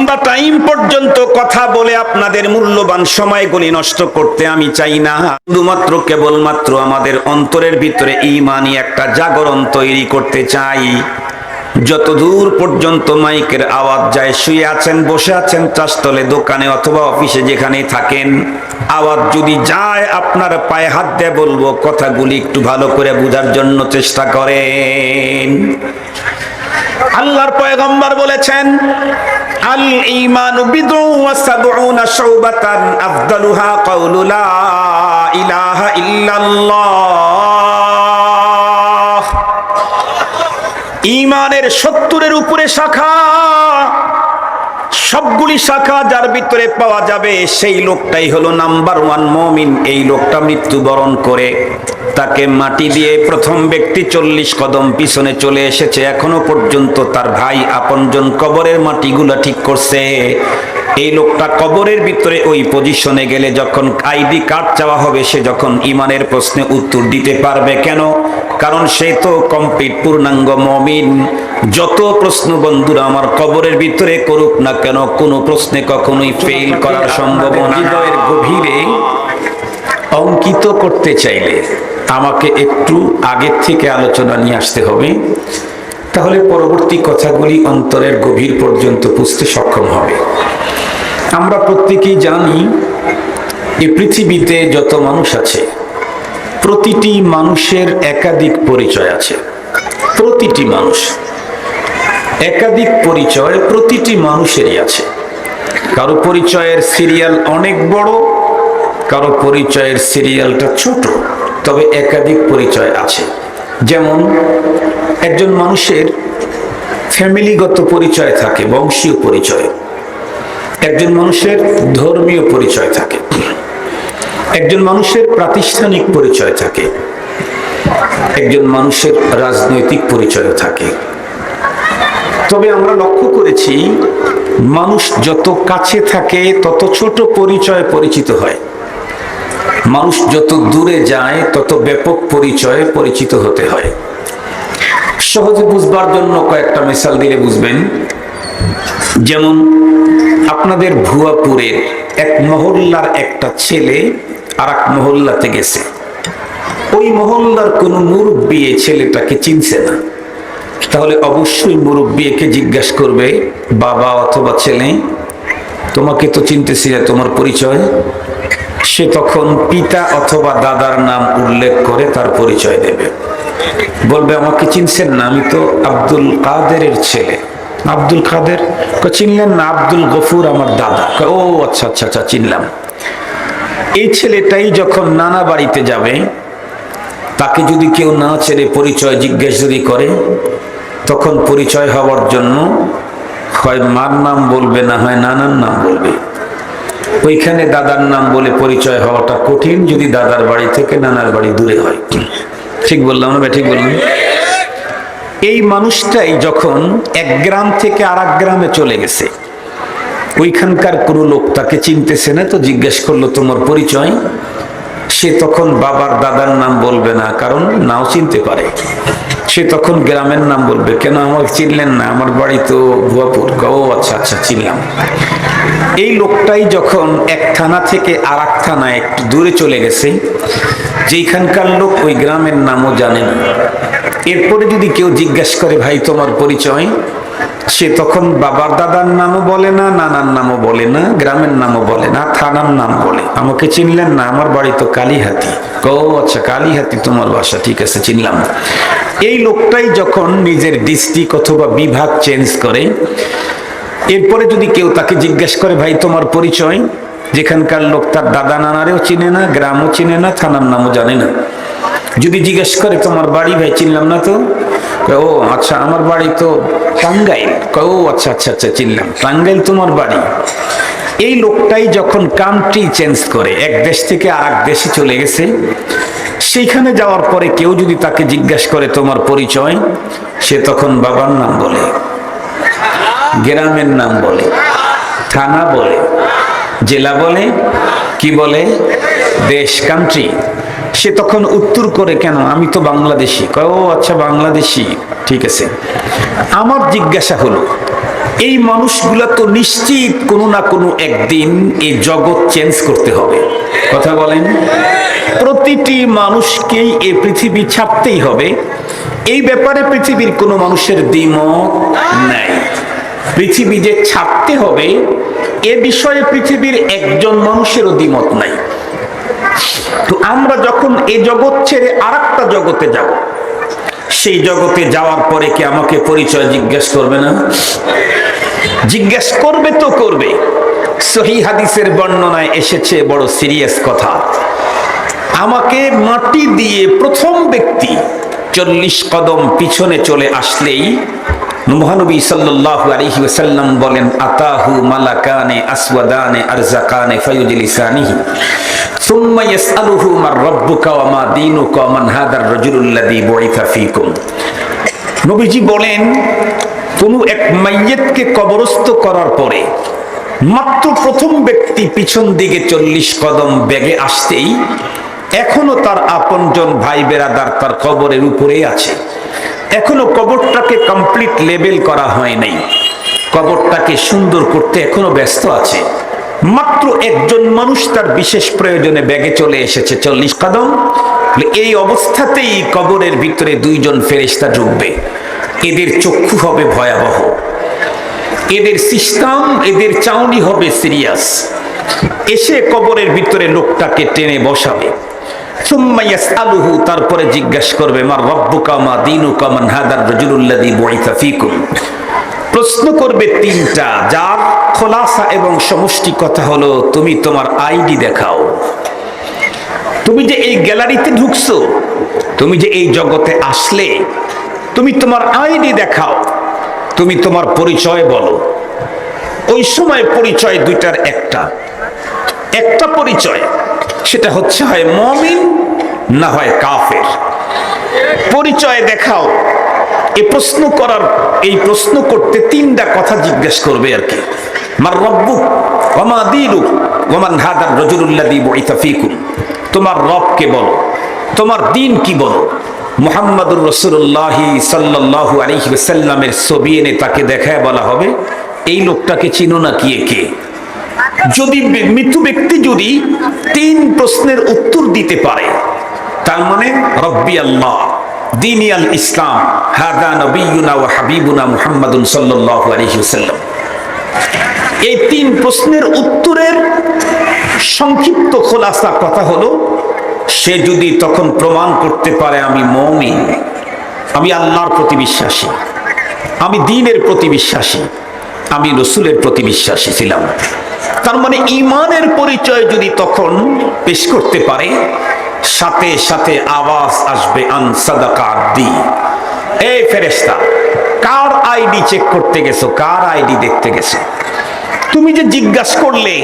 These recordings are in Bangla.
লম্বা টাইম পর্যন্ত কথা বলে আপনাদের মূল্যবান সময়গুলি নষ্ট করতে আমি চাই না। শুধুমাত্র কেবলমাত্র আমাদের অন্তরের ভিতরে ঈমানি একটা জাগরণ তৈরি করতে চাই। যতদূর পর্যন্ত মাইকের আওয়াজ যায়, শুয়ে আছেন, বসে আছেন, চাষতলে, দোকানে অথবা অফিসে, যেখানেই থাকেন, আওয়াজ যদি যায় আপনার পায়ে হাত দিয়ে বলবো কথাগুলি একটু ভালো করে বোঝার জন্য চেষ্টা করেন। আল্লাহর পয়গম্বর বলেছেন, আল ঈমানু বিদউ ওয়া সাবউনা শুবাতান আফদালুহা কাউলু লা ইলাহা ইল্লাল্লাহ। ঈমানের 70-এর উপরে শাখা, সবগুলি শাখা যার ভিতরে পাওয়া যাবে সেই লোকটাই হলো নাম্বার 1 মুমিন। এই লোকটা মৃত্যুবরণ করে তাকে মাটি দিয়ে প্রথম ব্যক্তি 40 কদম পিছনে চলে এসেছে, এখনো পর্যন্ত তার ভাই আপনজন কবরের মাটিগুলা ঠিক করছে। এই লোকটা কবরের ভিতরে ওই পজিশনে গেলে যখন আইডি কার্ড চাওয়া হবে, সে যখন ঈমানের প্রশ্নে উত্তর দিতে পারবে। কেন? কারণ সে তো কমপ্লিট পূর্ণাঙ্গ মুমিন। যত প্রশ্ন বন্ধুরা আমার কবরের ভিতরে করুক না কেন, কোনো প্রশ্নে কখনোই ফেল করার সম্ভাবনা। হৃদয়ের গভীরে অঙ্কিত করতে চাইলে আমাকে একটু আগের থেকে আলোচনা নিয়ে আসতে হবে, তাহলে পরবর্তী কথাগুলি অন্তরের গভীর পর্যন্ত বুঝতে সক্ষম হবে। আমরা প্রত্যেকেই জানি এই পৃথিবীতে যত মানুষ আছে, প্রতিটি মানুষের একাধিক পরিচয় আছে। প্রতিটি মানুষ একাধিক পরিচয় প্রতিটি মানুষেরই আছে। কারো পরিচয়ের সিরিয়াল অনেক বড়, কারো পরিচয়ের সিরিয়ালটা ছোট, তবে একাধিক পরিচয় আছে। যেমন একজন মানুষের ফ্যামিলিগত পরিচয় থাকে, বংশীয় পরিচয়। একজন মানুষের ধর্মীয় পরিচয় থাকে, একজন মানুষের প্রাতিষ্ঠানিক পরিচয় থাকে, একজন মানুষের রাজনৈতিক পরিচয় থাকে। তবে আমরা লক্ষ্য করেছি, মানুষ যত কাছে থাকে তত ছোট পরিচয় পরিচিত হয়, মানুষ যত দূরে যায় তত ব্যাপক পরিচয়ে পরিচিত হতে হয়। সহজে বুঝবার জন্য কয়েকটা মিসাল দিলে বুঝবেন। যেমন আপনাদের ভুয়াপুরের এক মহল্লার একটা ছেলে আর এক মহল্লাতে গেছে, ওই মহল্লার কোনো মুরব্বী ছেলেটাকে চিনছে না, তাহলে অবশ্যই মুরব্বী একে জিজ্ঞাসা করবে, বাবা অথবা ছেলে তোমাকে তো চিনতেছি না, তোমার পরিচয়? সে তখন পিতা অথবা দাদার নাম উল্লেখ করে তার পরিচয় দেবে। বলবে আমাকে চিনছেন না, আমি তো আব্দুল কাদেরের ছেলে। আব্দুল কাদের? চিনলেন না? আব্দুল গফুর আমার দাদা। ও আচ্ছা আচ্ছা আচ্ছা, চিনলাম। এই ছেলেটাই যখন নানা বাড়িতে যাবে, তাকে যদি কেউ না চেনে পরিচয় জিজ্ঞেস যদি করে, তখন পরিচয় হওয়ার জন্য হয় মার নাম বলবে, না হয় নানার নাম বলবে। ওইখানে দাদার নাম বলে পরিচয় হওয়াটা কঠিন, যদি দাদার বাড়ি থেকে নানার বাড়ি দূরে হয়। ঠিক বললাম না? ঠিক বললাম। এই মানুষটাই যখন এক গ্রাম থেকে আর এক গ্রামে চলে গেছে, ওইখানকার কোনো লোক তাকে চিনতেছে না, তো জিজ্ঞেস করলো তোমার পরিচয়? সে তখন বাবার দাদার নাম বলবে না, কারণ নাও চিনতে পারে। সে তখন গ্রামের নাম বলবে। কেন আমাকে চিনলেন না? আমার বাড়ি তো ভুয়াপুর। ও আচ্ছা আচ্ছা, চিনলাম। এই লোকটাই যখন এক থানা থেকে আর এক থানায় একটু দূরে চলে গেছে, যেখানকার লোক ওই গ্রামের নামও জানে না, এরপরে যদি কেউ জিজ্ঞাসা করে ভাই তোমার পরিচয়, সে তখন বাবার দাদার নামও বলে না, নানার নামও বলে না, গ্রামের নামও বলে না, থানার নাম বলে। আমাকে চিনলেন না? আমার বাড়ি তো কালীহাতি। ও আচ্ছা, কালীহাতি তোমার বাসা, ঠিক আছে, চিনলাম। এই লোকটাই যখন নিজের ডিস্ট্রিক্ট অথবা বিভাগ চেঞ্জ করে, এরপরে যদি কেউ তাকে জিজ্ঞাসা করে ভাই তোমার পরিচয়, যেখানকার লোক তার দাদা নানারেও চিনে না, গ্রামও চিনে না, থানার নামও জানে না, যদি জিজ্ঞেস করে তোমার বাড়ি, ভাই চিনলাম না তো। ও আচ্ছা, আমার বাড়ি তো টাঙ্গাইল। ও আচ্ছা আচ্ছা আচ্ছা, চিনলাম, টাঙ্গাইল তোমার বাড়ি। এই লোকটাই যখন কান্ট্রি চেঞ্জ করে, এক দেশ থেকে আর এক দেশে চলে গেছে, সেইখানে যাওয়ার পরে কেউ যদি তাকে জিজ্ঞাসা করে তোমার পরিচয়, সে তখন বাবার নাম বলে, গ্রামের নাম বলে, থানা বলে, জেলা বলে, কি বলে, দেশ, কান্ট্রি। সে তখন উত্তর করে কেন, আমি তো বাংলাদেশি। ও আচ্ছা, বাংলাদেশি, ঠিক আছে। আমার জিজ্ঞাসা হলো এই মানুষগুলা তো নিশ্চিত কোনো না কোনো একদিন এই জগৎ চেঞ্জ করতে হবে। কথা বলেন, প্রতিটি মানুষকেই এই পৃথিবী ছাড়তেই হবে। এই ব্যাপারে পৃথিবীর কোনো মানুষের দ্বিমত নাই। পৃথিবী যে ছাড়তে হবে এ বিষয়ে পৃথিবীর একজন মানুষেরও দ্বিমত নাই। তো আমরা যখন এই জগৎ ছেড়ে আরেকটা জগতে যাব, সেই জগতে যাওয়ার পরে কি আমাকে পরিচয় জিজ্ঞেস করবে না? জিজ্ঞেস করবে তো করবে। সহিহ হাদিসের বর্ণনায় এসেছে বড় সিরিয়াস কথা। আমাকে মাটি দিয়ে প্রথম ব্যক্তি 40 কদম পিছনে চলে আসলেই মহানবী সাল্লাল্লাহু আলাইহি ওয়াসাল্লাম বলেন, আতাহু মালাকানে আসওয়াদানে আরযাকানে ফায়ুজলিসানিহি সুম্মা ইয়াসআলুহু মার রাব্বুকা ওয়া মা দীনুকা ওয়া মান হাদার রাজুলুল্লাযী বুইসা ফীকুম। নবীজি বলেন, কোন এক মাইয়িতকে কবরস্থ করার পরে মাত্র প্রথম ব্যক্তি পিছন দিকে 40 কদম বেগে আসতেই এখনো তার আপনজন ভাই বেরাদার তার কবরের উপরেই আছে। এখনো কবরটাকে কমপ্লিট লেবেল করা হয় নাই, কবরটাকে সুন্দর করতে এখনো ব্যস্ত আছে। মাত্র একজন মানুষ তার বিশেষ প্রয়োজনে ব্যাগে চলে এসেছে 40 কদম। এই অবস্থাতেই কবরের ভিতরে 2 জন ফেরেশতা ঢুকবে। এদের চক্ষু হবে ভয়াবহ, এদের সিস্টেম, এদের চাউনি হবে সিরিয়াস। এসে কবরের ভিতরে লোকটাকে টেনে বসাবে। সুম্মা ইয়াসআলুহু, তারপরে জিজ্ঞাসা করবে, মার রাব্বুকা মা দীনুকা মান হাদার রাজুলুল্লাযী বুইসা ফীকুম। প্রশ্ন করবে 3টা, যার খোলাসা এবং সমষ্টি কথা হলো, তুমি তোমার আইডি দেখাও। তুমি যে এই গ্যালারিতে ঢুকছো, তুমি যে এই জগতে আসলে, তুমি তোমার আইডি দেখাও, তুমি তোমার পরিচয় বলো। ওই সময় পরিচয় 2টার একটা পরিচয়, সেটা হচ্ছে হয় মুমিন না হয় কাফের। পরিচয় দেখাও। এই প্রশ্ন করতে 3টা কথা জিজ্ঞেস করবে আর কি। মার রাব্বুক ওয়া মা দীনুক ওয়া মান হাদার রাজুলুল্লাযী বুইসা ফীকুম। তোমার রবকে বলো, তোমার দিন কি বলো। মুহাম্মাদুর রাসূলুল্লাহ সাল্লাল্লাহু আলাইহি ওয়াসাল্লামের ছবি এনে তাকে দেখায় বলা হবে, এই লোকটাকে চিনো না কি একে? যদি মৃত্যু ব্যক্তি যদি 3 প্রশ্নের উত্তর দিতে পারে, তার মানে রব্বি আল্লাহ, দীনি আল ইসলাম, হাদা নবিয়ুনা ওয়া হাবিবুনা মুহাম্মাদুন সাল্লাল্লাহু আলাইহি ওয়াসাল্লাম। এই 3 প্রশ্নের উত্তরের সংক্ষিপ্ত খোলাসা কথা হলো, সে যদি তখন প্রমাণ করতে পারে আমি মুমিন, আমি আল্লাহর প্রতি বিশ্বাসী, আমি দ্বীনের প্রতি বিশ্বাসী, আমি রাসূলের প্রতি বিশ্বাসী ছিলাম, তার মানে ঈমানের পরিচয় যদি তখন পেশ করতে পারে, সাথে সাথে আওয়াজ আসবে, আন সাদাকা আব্দি। এই ফেরেশতা, কার আইডি চেক করতে গেছো? কার আইডি দেখতে গেছো? তুমি যে জিজ্ঞাসা করলে,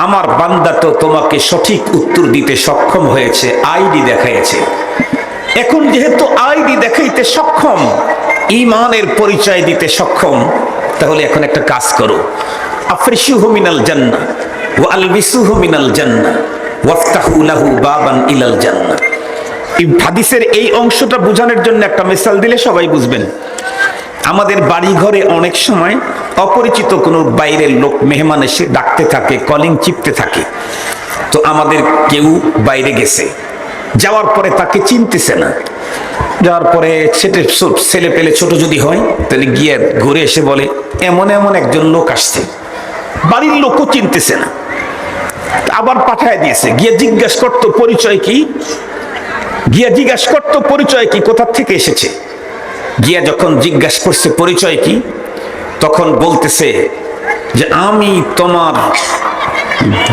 আমার বান্দা তো তোমাকে সঠিক উত্তর দিতে সক্ষম হয়েছে, আইডি দেখাইছে। এখন যেহেতু আইডি দেখাইতে সক্ষম, ঈমানের পরিচয় দিতে সক্ষম, তাহলে এখন একটা কাজ করো, আফরিশুহু মিনাল জান্নাহ ওয়া আলবিসুহু মিনাল জান্নাহ ওয়াফতাহু লাহু বাবান ইলাল জান্নাহ। এই হাদিসের এই অংশটা বোঝানোর জন্য একটা মিসাল দিলে সবাই বুঝবেন। আমাদের বাড়ি ঘরে অনেক সময় অপরিচিত কোনো বাইরের লোক মেহমান এসে ডাকতে থাকে, কলিং চিপতে থাকে। তো আমাদের কেউ বাইরে গেছে, যাওয়ার পরে তাকে চিনতেছে না, যাওয়ার পরে ছেলে পেলে ছোট যদি হয়, তাহলে গিয়ে ঘুরে এসে বলে, এমন এমন একজন লোক আসছে। বাড়ির লোকও চিনতেছে না, আবার পাঠায় দিয়েছে, গিয়ে জিজ্ঞাসা করতো পরিচয় কি, কোথা থেকে এসেছে। গিয়া যখন জিজ্ঞাসা করছে পরিচয় কি, তখন বলতেছে যে আমি তোমার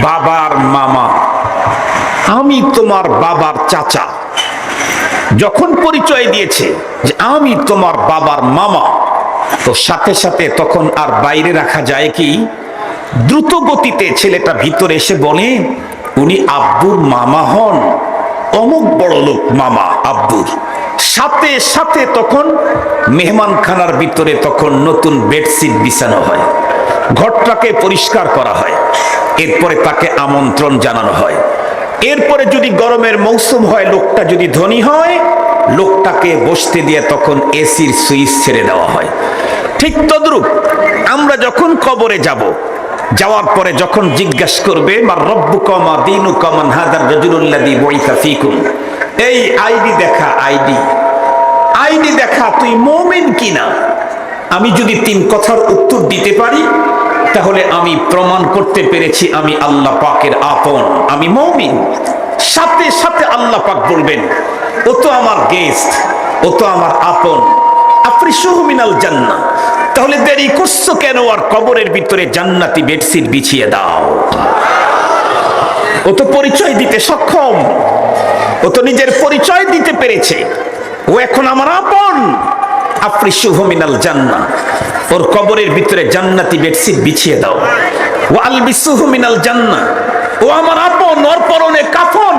বাবার মামা, আমি তোমার বাবার চাচা। যখন পরিচয় দিয়েছে যে আমি তোমার বাবার মামা, তো সাথে সাথে তখন আর বাইরে রাখা যায় কি? দ্রুত গতিতে ছেলেটা ভিতরে এসে বলে, উনি আব্বুর মামা হন, অমুক বড় লোক মামা আব্বুর। সাথে সাথে তখন মেহমানখানার ভিতরে তখন নতুন বেডশিট বিছানো হয়, ঘরটাকে পরিষ্কার করা হয়, এরপরে তাকে আমন্ত্রণ জানানো হয়। এরপরে যদি গরমের মৌসুম হয়, লোকটা যদি ধনী হয়, লোকটাকে বসতে দিয়ে তখন এসির সুইচ ছেড়ে দেওয়া হয়। ঠিক তদ্রূপ আমরা যখন কবরে যাব, যাওয়ার পরে যখন জিজ্ঞাসা করবে মা রব্বুকা মা দীনুকা মান হাদার রাজুলুল্লাযী বুইসা ফীকুম, এই আইডি দেখা, আইডি দেখা, তুই মুমিন কিনা। আমি যদি 3 কথার উত্তর দিতে পারি, তাহলে আমি প্রমাণ করতে পেরেছি আমি আল্লাহ পাকের আপন, আমি মুমিন। সাথে সাথে আল্লাহ পাক বলবেন, ও তো আমার গেস্ট, ও তো আমার আপন, আফরিশুহু মিনাল জান্নাহ। তাহলে দেরি করছো কেন? আর কবরের ভিতরে জান্নাতি বেডশিট বিছিয়ে দাও। ও তো পরিচয় দিতে সক্ষম, ও তো নিজের পরিচয় দিতে পেরেছে, ও এখন আমার আপন। আফরিশুহু মিনাল জান্নাহ, ওর কবরের ভিতরে জান্নাতি বেডশিট বিছিয়ে দাও। ওয়া আলবিসুহু মিনাল জান্নাহ, ও আমার আপন, ওর পরনে কাফন,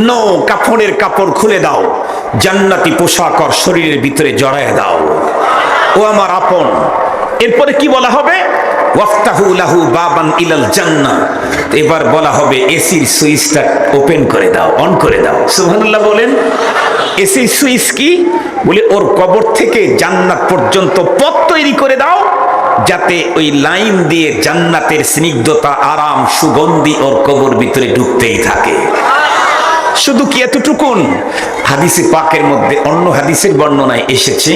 নো, কাফনের কাপড় খুলে দাও, জান্নাতি পোশাক ওর শরীরের ভিতরে জড়ায় দাও, ও আমার আপন। এরপরে কি বলা হবে? ওয়াফতাহু লাহু বাবান ইলাল জান্নাহ, এবার বলা হবে এসির সুইচটা ওপেন করে দাও, অন করে দাও। সুবহানাল্লাহ বলেন। এসির সুইচ কি? বলে ওর কবর থেকে জান্নাত পর্যন্ত পথ তৈরি করে দাও, যাতে ওই লাইন দিয়ে জান্নাতের স্নিগ্ধতা, আরাম, সুগন্ধি ওর কবর ভিতরে ঢুকতেই থাকে। শুধু কি এতটুকুন? হাদিসে পাকের মধ্যে অন্য হাদিসের বর্ণনায় এসেছে,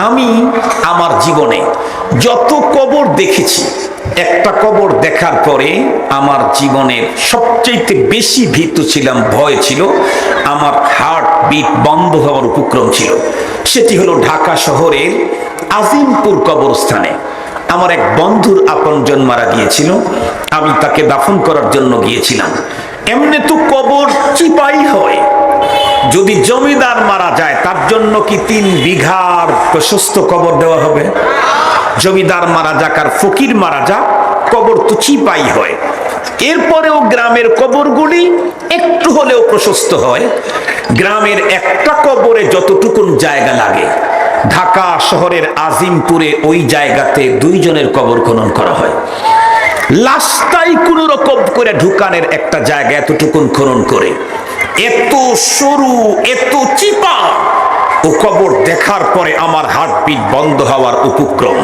আমি আমার জীবনে যত কবর দেখেছি, একটা কবর দেখার পরে আমার জীবনের সবচেয়ে বেশি ভীত ছিলাম, ভয় ছিল, আমার হার্ট বিট বন্ধ হওয়ার উপক্রম ছিল। সেটি হলো ঢাকা শহরের আজিমপুর কবরস্থানে আমার এক বন্ধুর আপনজন মারা গিয়েছিল। আমি তাকে দাফন করার জন্য গিয়েছিলাম। এমনি তো কবর চিপাই হয়, যদি জমিদার মারা যায় তার জন্য কি 3 বিঘার প্রশস্ত কবর দেওয়া হবে? জমিদার মারা যাক আর ফকির মারা যাক, কবর তো চিপাই হয়। এরপরেও গ্রামের কবরগুলি একটু হলেও প্রশস্ত হয়। গ্রামের একটা কবরে যতটুকুন জায়গা লাগে, ঢাকা শহরের আজিমপুরে ওই জায়গাতে 2 জনের কবর খনন করা হয়। লাশটাই কোন রকম করে ঢুকানের একটা জায়গা এতটুকুন খনন করে, এত সরু, এত চিপা, ও কবর দেখার পরে আমার হার্টবিট বন্ধ হওয়ার উপক্রম।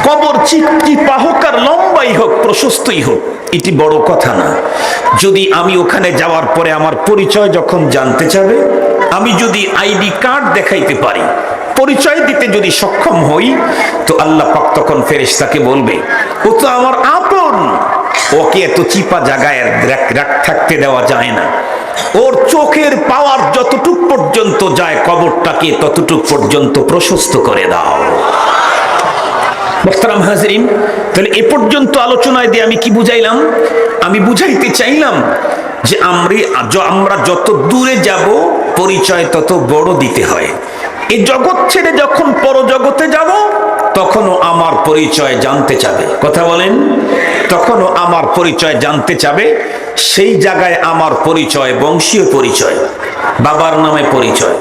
কবর চিপা হোক আর লম্বাই হোক, প্রশস্তই হোক, এটি বড় কথা না। যদি আমি ওখানে যাওয়ার পরে আমার পরিচয় যখন জানতে চাবে, আমি যদি আইডি কার্ড দেখাইতে পারি, পরিচয় দিতে যদি সক্ষম হই, তো আল্লাহ পাক তখন ফেরেশতাকে বলবে, ও তো আমার আপন, ওকে এত চিপা জায়গায় থাকতে দেওয়া যায় না। ওর চোখের পাওয়ার যতটুক পর্যন্ত যায়, কবরটাকে ততটুক পর্যন্ত প্রশস্ত করে দাও। মোহতারাম হাজরিন, তাহলে এ পর্যন্ত আলোচনায় দিয়ে আমি কি বুঝাইলাম? আমি বুঝাইতে চাইলাম যে আমরা যত দূরে যাব, পরিচয় তত বড় দিতে হয়। এই জগৎ ছেড়ে যখন পরজগতে যাব, তখনও আমার পরিচয় জানতে চাবে। কথা বলেন? তখনও আমার পরিচয় জানতে চাবে। সেই জায়গায় আমার পরিচয়, বংশীয় পরিচয়, বাবার নামে পরিচয়,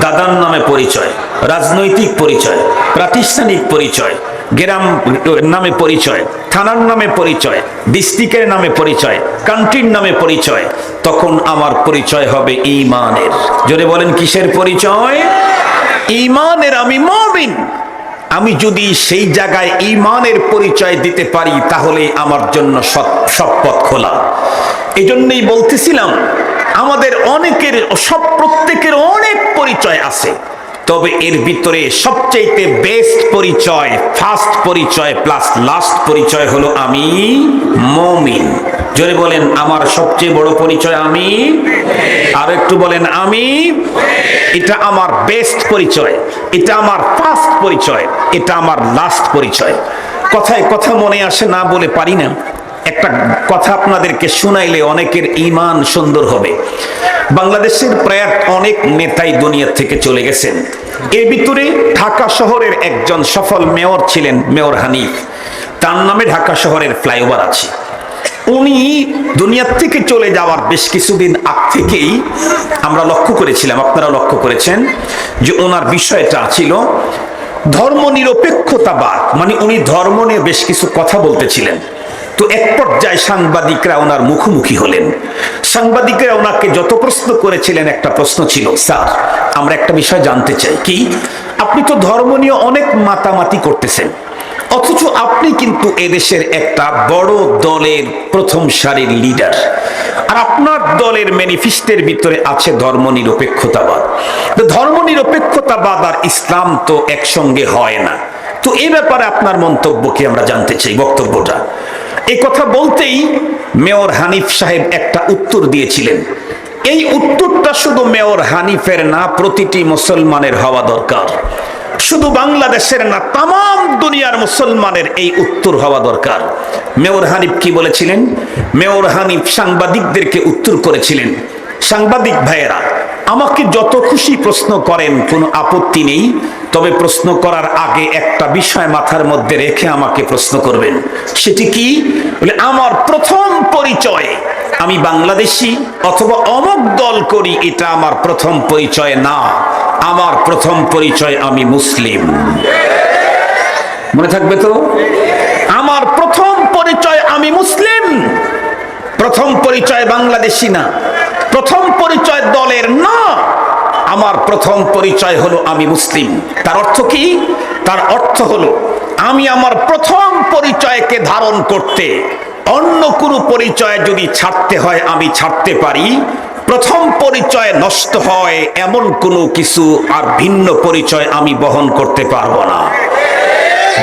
দাদার নামে পরিচয়, রাজনৈতিক পরিচয়, প্রাতিষ্ঠানিক পরিচয়, গ্রাম নামে পরিচয়, থানার নামে পরিচয়, ডিস্ট্রিক্টের নামে পরিচয়, কান্ট্রির নামে পরিচয়, তখন আমার পরিচয় হবে ঈমানের। জোরে বলেন, কিসের পরিচয়? ঈমানের। আমি মুমিন। আমি যদি সেই জায়গায় ঈমানের পরিচয় দিতে পারি, তাহলে আমার জন্য সব পথ খোলা। এই জন্যই বলতেছিলাম, আমাদের অনেকের, প্রত্যেকের অনেক পরিচয় আছে, তবে এর ভিতরে সবচেয়ে বেস্ট পরিচয়, ফার্স্ট পরিচয় প্লাস লাস্ট পরিচয় হলো আমি মুমিন। জোরে বলেন, আমার সবচেয়ে বড় পরিচয় আমি। আর একটু বলেন, আমি। এটা আমার বেস্ট পরিচয়, এটা আমার ফার্স্ট পরিচয়, এটা আমার লাস্ট পরিচয়। কথায় কথা মনে আসে না বলে পারি না। একটা কথা আপনাদেরকে শুনাইলে অনেকের ঈমান সুন্দর হবে। বাংলাদেশের প্রায় অনেক নেতাই দুনিয়া থেকে চলে গেছেন। এর ভিতরে ঢাকা শহরের একজন সফল মেয়র ছিলেন, মেয়র হানিফ। তার নামে ঢাকা শহরের ফ্লাইওভার আছে। উনি দুনিয়া থেকে চলে যাওয়ার বেশ কিছুদিন আগ থেকেই আমরা লক্ষ্য করেছিলাম, আপনারা লক্ষ্য করেছেন, যে ওনার বিষয়টা ছিল ধর্মনিরপেক্ষতাবাদ। মানে উনি ধর্ম নিয়ে বেশ কিছু কথা বলতেছিলেন। তো এক পর্যায়ে সাংবাদিকরা ওনার মুখোমুখি হলেন। সাংবাদিকরা ওনাকে যত প্রশ্ন করেছিলেন, একটা প্রশ্ন ছিল, স্যার আমরা একটা বিষয় জানতে চাই। কি? আপনি তো ধর্ম নিয়ে অনেক মাতামাতি করতেছেন, অথচ আপনি কিন্তু এদেশের একটা বড় দলের প্রথম সারির লিডার, আর আপনার দলের ম্যানিফেস্টোর ভিতরে আছে ধর্মনিরপেক্ষতাবাদ। ধর্মনিরপেক্ষতাবাদ আর ইসলাম তো একসঙ্গে হয় না। তো এই ব্যাপারে আপনার মন্তব্য কি আমরা জানতে চাই, বক্তব্যটা। এই কথা বলতেই মেয়র হানিফ সাহেব একটা উত্তর দিয়েছিলেন। এই উত্তরটা শুধু মেয়র হানিফের না, প্রতিটি মুসলমানের হওয়া দরকার। শুধু বাংলাদেশের না, তাম দুনিয়ার মুসলমানের এই উত্তর হওয়া দরকার। মেয়র হানিফ কি বলেছিলেন? মেয়র হানিফ সাংবাদিকদেরকে উত্তর করেছিলেন, সাংবাদিক ভাইয়েরা, আমাকে যত খুশি প্রশ্ন করেন, কোনো আপত্তি নেই, তবে প্রশ্ন করার আগে একটা বিষয় মাথার মধ্যে রেখে আমাকে প্রশ্ন করবেন। সেটি কি? বলে, আমার প্রথম পরিচয় আমি বাংলাদেশি অথবা অমুক দল করি, এটা আমার প্রথম পরিচয় না। আমার প্রথম পরিচয় আমি মুসলিম। মনে থাকবে তো? আমার প্রথম পরিচয় আমি মুসলিম। প্রথম পরিচয় বাংলাদেশি না, প্রথম পরিচয় দলের না, আমার প্রথম পরিচয় হলো আমি মুসলিম। তার অর্থ কি? তার অর্থ হলো আমি আমার প্রথম পরিচয়কে ধারণ করতে অন্য কোনো পরিচয় যদি ছাড়তে হয় আমি ছাড়তে পারি। প্রথম পরিচয় নষ্ট হয় এমন কোনো কিছু আর ভিন্ন পরিচয় আমি বহন করতে পারবো না।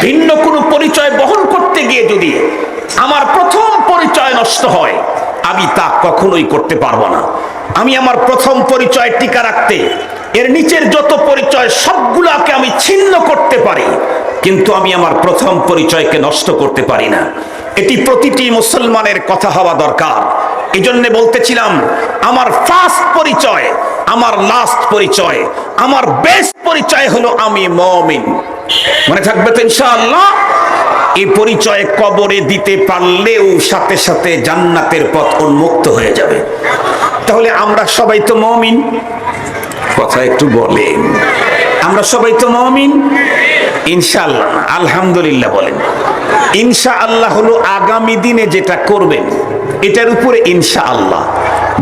ভিন্ন কোনো পরিচয় বহন করতে গিয়ে যদি আমার প্রথম পরিচয় নষ্ট হয়, আমি তা কখনোই করতে পারবো না। আমি আমার প্রথম পরিচয় টিকা রাখতে এর নিচের যত পরিচয় সবগুলাকে আমি ছিন্ন করতে পারি, কিন্তু আমি আমার প্রথম পরিচয়কে নষ্ট করতে পারি না। এটি প্রতিটি মুসলমানের কথা হওয়া দরকার। এই জন্য বলতেছিলাম, আমার ফার্স্ট পরিচয়, আমার লাস্ট পরিচয়, আমার বেস্ট পরিচয় হলো আমি মুমিন। মনে থাকবে তো ইনশাআল্লাহ? এই পরিচয় কবরে দিতে পারলেও সাথে সাথে জান্নাতের পথ উন্মুক্ত হয়ে যাবে। তাহলে আমরা সবাই তো মুমিন? কথা একটু বলেন, আমরা সবাই তো মুমিন? ইনশাআল্লাহ, আলহামদুলিল্লাহ বলেন। ইনশাআল্লাহ হলো আগামী দিনে যেটা করবেন এটার উপরে ইনশাআল্লাহ,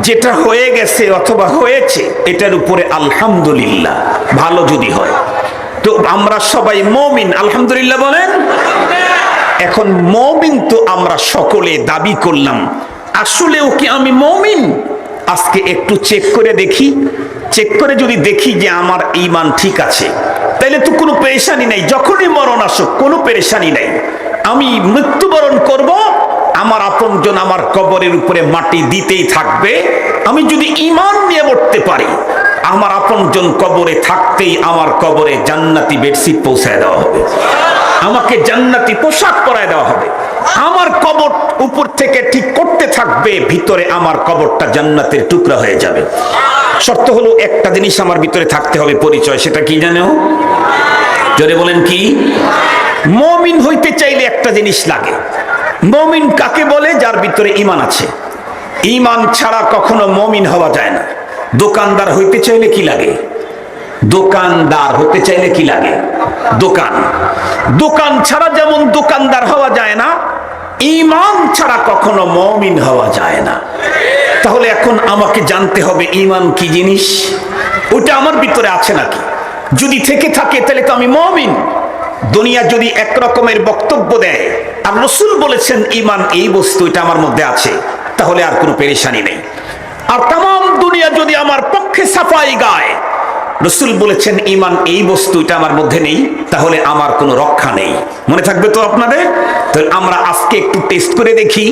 যেটা হয়ে গেছে অথবা হয়েছে এটার উপরে আলহামদুলিল্লাহ, ভালো যদি হয়। তো আমরা সবাই মুমিন, আলহামদুলিল্লাহ বলেন। এখন মুমিন তো আমরা সকলে দাবি করলাম, আসলেও কি আমি মুমিন? আজকে একটু চেক করে দেখি। চেক করে যদি দেখি যে আমার ঈমান ঠিক আছে, তাইলে তো কোনো পেরেশানি নাই। যখনই মরণ আসুক কোনো পেরেশানি নাই। আমি মৃত্যুবরণ করব, আমার আপনজন আমার কবরের উপরে মাটি দিতেই থাকবে। আমি যদি ঈমান নিয়ে মরতে পারি, আমার আপনজন কবরে থাকতেই আমার কবরে জান্নাতি বেডশিট পৌঁছায় দেওয়া হবে, আমাকে জান্নাতি পোশাক পরায় দেওয়া হবে। আমার কবর উপর থেকে ঠিক করতে থাকবে, ভিতরে আমার কবরটা জান্নাতের টুকরা হয়ে যাবে। শর্ত হলো একটা জিনিস আমার ভিতরে থাকতে হবে, পরিচয়। সেটা কি জানো? জোরে বলেন কি? মুমিন হইতে চাইলে একটা জিনিস লাগে। মুমিন কাকে বলে? যার ভিতরে ঈমান আছে। ঈমান ছাড়া কখনো মুমিন হওয়া যায় না। দোকানদার হইতে চাইলে কি লাগে? দোকানদার হতে চাইলে কি লাগে? দোকান। দোকান ছাড়া যেমন দোকানদার হওয়া যায় না, ঈমান ছাড়া কখনো মুমিন হওয়া যায় না। তাহলে এখন আমাকে জানতে হবে ঈমান কি জিনিস, ওটা আমার ভিতরে আছে নাকি। যদি থেকে থাকে তাহলে তো আমি মুমিন। দুনিয়া যদি এক রকমের বক্তব্য দেয় আর রাসূল বলেছেন ঈমান এই বস্তু, এটা আমার মধ্যে আছে, তাহলে আর কোনো পেরেশানি নেই। আর তাম দুনিয়া যদি আমার পক্ষে সাফাই গায়, রাসূল বলেছেন ঈমান এই বস্তু, এটা আমার মধ্যে নেই, তাহলে আমার কোনো রক্ষা নেই। মনে থাকবে তো আপনাদের? তো আমরা আজকে একটু টেস্ট করে দেখি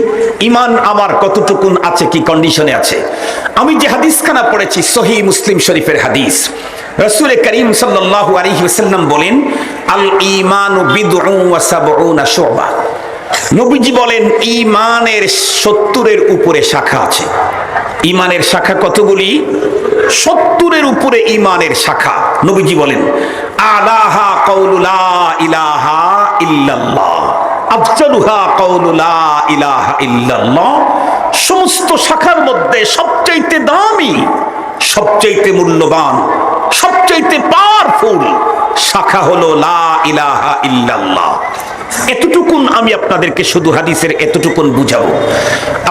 ঈমান আমার কতটুকুন আছে, কি কন্ডিশনে আছে। আমি যে হাদিসখানা পড়েছি সহিহ মুসলিম শরীফের হাদিস, রাসূল করিম সাল্লাল্লাহু আলাইহি ওয়াসাল্লাম বলেন, আল ঈমানু বিদউন ওয়া সাবউনা শুবা। নবীজি বলেন ঈমানের 70-এর উপরে শাখা আছে। ঈমানের শাখা কতগুলি? 70-এর উপরে ঈমানের শাখা। নবীজি বলেন, আলাহা কাউলু লা ইলাহা ইল্লাল্লাহ, আফজালুহা কাউলু লা ইলাহা ইল্লাল্লাহ। সমস্ত শাখার মধ্যে সবচাইতে দামি, সবচাইতে মূল্যবান, সবচাইতে পাওয়ারফুল শাখা হলো লা ইলাহা ইল্লাল্লাহ। এতটুকুন আমি আপনাদেরকে শুধু হাদিসের এতটুকুন বুঝাবো।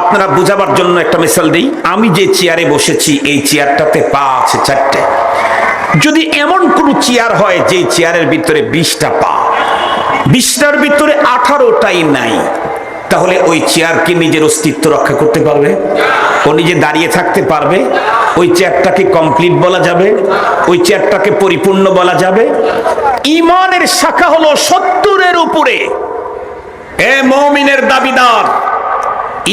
আপনারা বুঝাবার জন্য একটা মিসাল দিই। আমি যে চেয়ারে বসেছি এই চেয়ারটাতে পা আছে 4টে। যদি এমন কোন চেয়ার হয় যে চেয়ারের ভিতরে 20টা পা, 20টার ভিতরে 18টাই নাই, তাহলে ওই চেয়ার কি নিজের অস্তিত্ব রক্ষা করতে পারবে? ও নিজে দাঁড়িয়ে থাকতে পারবে? ওই চেয়ারটাকে কমপ্লিট বলা যাবে? ওই চেয়ারটাকে পরিপূর্ণ বলা যাবে? ঈমানের শাখা হলো 70-এর উপরে। এ মুমিনের দাবিদার,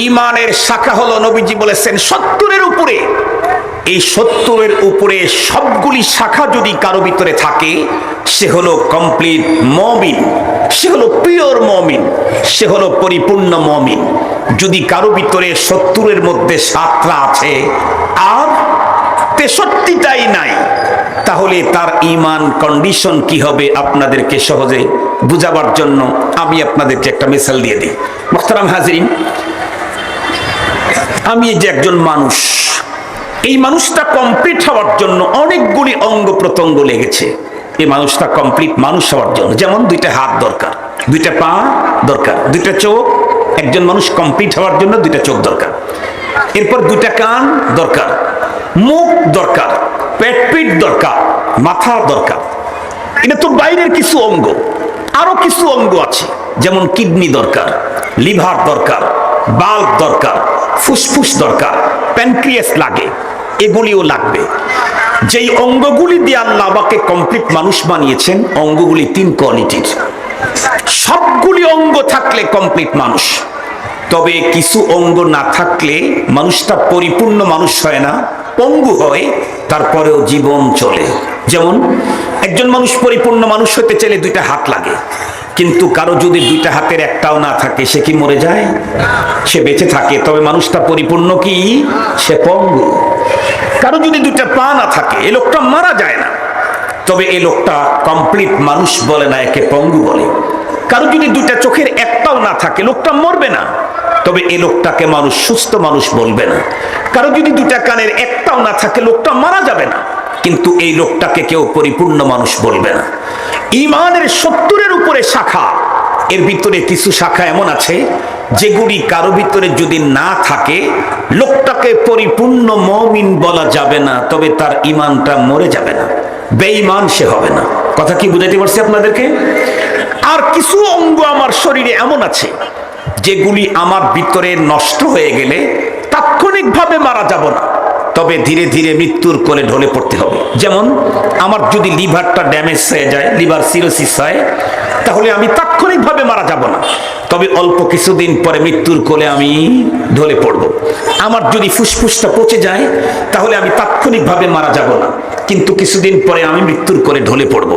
ঈমানের শাখা হলো, নবীজি বলেছেন 70-এর উপরে। এই 70-এর উপরে সবগুলি শাখা যদি কারো ভিতরে থাকে, সে হলো কমপ্লিট মুমিন, সে হলো পিওর মুমিন, সে হলো পরিপূর্ণ মুমিন। যদি কারো ভিতরে 70-এর মধ্যে 7টা আছে আর 63টাই নাই, তাহলে তার ঈমান কন্ডিশন কি হবে আপনাদেরকে সহজে বুঝাবার জন্য আমি আপনাদেরকে একটা মিসাল দিয়ে দিই। মুহতারাম হাজিরিন, আমি এই যে একজন মানুষ, এই মানুষটা কমপ্লিট হওয়ার জন্য অনেকগুলি অঙ্গ প্রত্যঙ্গ লেগেছে। এই মানুষটা কমপ্লিট মানুষ হওয়ার জন্য, যেমন 2টা হাত দরকার, 2টা পা দরকার, 2টা চোখ। একজন মানুষ কমপ্লিট হওয়ার জন্য 2টা চোখ দরকার, এরপর 2টা কান দরকার, মুখ দরকার, পেট দরকার, মাথা দরকার। এটা তো বাইরের কিছু অঙ্গ। আরো কিছু অঙ্গ আছে, যেমন কিডনি দরকার, লিভার দরকার, বাল্ব দরকার, ফুসফুস দরকার, প্যানক্রিয়াস লাগে, এগুলিও লাগবে। যেই অঙ্গগুলি দিয়ে আল্লাহ আমাকে কমপ্লিট মানুষ বানিয়েছেন, অঙ্গগুলি 3 কোয়ালিটির। সবগুলি অঙ্গ থাকলে কমপ্লিট মানুষ। তবে কিছু অঙ্গ না থাকলে মানুষটা পরিপূর্ণ মানুষ হয় না, পঙ্গু হয়, তারপরেও জীবন চলে। যেমন একজন মানুষ পরিপূর্ণ মানুষ হতে চাইলে 2টা হাত লাগে, কিন্তু কারো যদি 2টা হাতের একটাও না থাকে, সে কি মরে যায়? সে বেঁচে থাকে, তবে মানুষটা পরিপূর্ণ কি? সে পঙ্গু। কারো যদি 2টা পা না থাকে, এই লোকটা মারা যায় না, তবে এই লোকটা কমপ্লিট মানুষ বলে না, একে পঙ্গু বলে। কারো যদি 2টা চোখের একটাও না থাকে, লোকটা মরবে না, তবে এই লোকটাকে মানুষ সুস্থ মানুষ বলবে না। কারো যদি 2টা কানের একটাও না থাকে, লোকটা মারা যাবে না, কিন্তু এই লোকটাকে কেউ পরিপূর্ণ মানুষ বলবে না। ঈমানের 70-এর উপরে শাখা। এর ভিতরে কিছু শাখা এমন আছে যেগুলি কারো ভিতরে যদি না থাকে, লোকটাকে পরিপূর্ণ মুমিন বলা যাবে না, তবে তার ঈমানটা মরে যাবে না, বেঈমান সে হবে না। কথা কি বুঝাইতে পারছি আপনাদেরকে? আর কিছু অঙ্গ আমার শরীরে এমন আছে যেগুলি আমার ভিতরে নষ্ট হয়ে গেলে তাৎক্ষণিকভাবে মারা যাব না, তবে ধীরে ধীরে মৃত্যুর কোলে ঢলে পড়তে হবে। যেমন আমার যদি লিভারটা ড্যামেজ হয়ে যায়, লিভার সিরোসিস হয়, তাহলে আমি তাৎক্ষণিকভাবে মারা যাব না, তবে অল্প কিছুদিন পরে মৃত্যুর কোলে আমি ঢলে পড়ব। আমার যদি ফুসফুসটা পচে যায়, তাহলে আমি তাৎক্ষণিকভাবে মারা যাব না, কিন্তু কিছুদিন পরে আমি মৃত্যুর কোলে ঢলে পড়ব।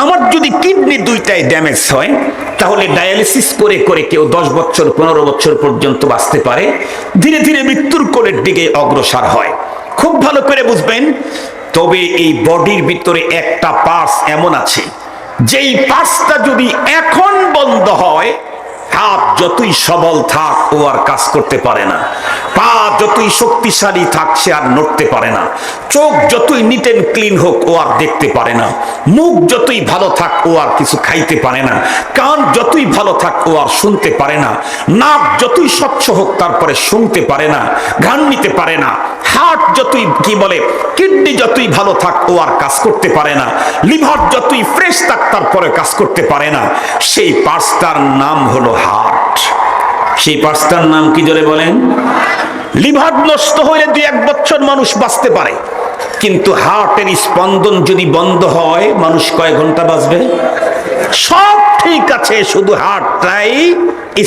আমার যদি কিডনি 2টাই ড্যামেজ হয়, তাহলে ডায়ালিসিস করে করে কেউ 10 বছর 15 বছর পর্যন্ত বাঁচতে পারে, ধীরে ধীরে মৃত্যুর কোলের দিকে অগ্রসর হয়। খুব ভালো করে বুঝবেন। তবে এই বডির ভিতরে একটা পার্টস এমন আছে, যেই পার্টসটা যদি এখন বন্ধ হয়, হাত যতই সবল থাক ও আর কাজ করতে পারে না, পা যতই শক্তিশালী থাক সে আর নড়তে পারে না, চোখ যতই নিট এন্ড ক্লিন হোক ও আর দেখতে পারে না, মুখ যতই ভালো থাক ও আর কিছু খাইতে পারে না, কান যতই ভালো থাক ও আর শুনতে পারে না, নাক যতই স্বচ্ছ হোক তারপরে শুনতে পারে না, ঘ্রাণ নিতে পারে না, হার্ট যতই কি বলে কিডনি যতই ভালো থাক ও আর কাজ করতে পারে না, লিভার যতই ফ্রেশ থাক তারপরে কাজ করতে পারে না। সেই পার্টসটার নাম হলো হার্ট। সেই পার্টসটার নাম কি জোরে বলেন? লিভার নষ্ট হলে 2-1 বছর মানুষ বাঁচতে পারে, কিন্তু হার্টের স্পন্দন যদি বন্ধ হয়, মানুষ কয় ঘন্টা বাঁচবে? সব ঠিক আছে, শুধু হার্টটাই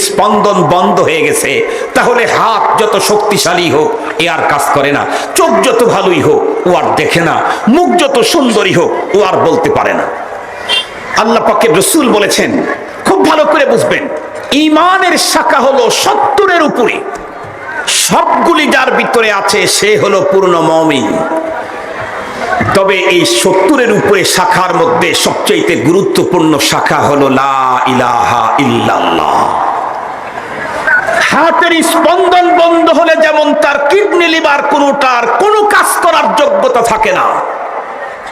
স্পন্দন বন্ধ হয়ে গেছে। তাহলে হাত যত শক্তিশালী হোক এ আর কাজ করে না, চোখ যত ভালোই হোক ও আর দেখে না, মুখ যত সুন্দরী হোক ও আর বলতে পারে না। আল্লাহ পাকের রাসূল বলেছেন, খুব ভালো করে বুঝবেন, ঈমানের শাখা হলো 70-এর উপরে। সবগুলি যার ভিতরে আছে সে হলো পূর্ণ মুমিন। তবে এই 70-এর উপরে শাখার মধ্যে সবচেয়ে গুরুত্বপূর্ণ শাখা হলো লা ইলাহা ইল্লাল্লাহ। হার্টের স্পন্দন বন্ধ হলে যেমন তার কিডনি লিভার কোনোটার কোনো কাজ করার যোগ্যতা থাকে না,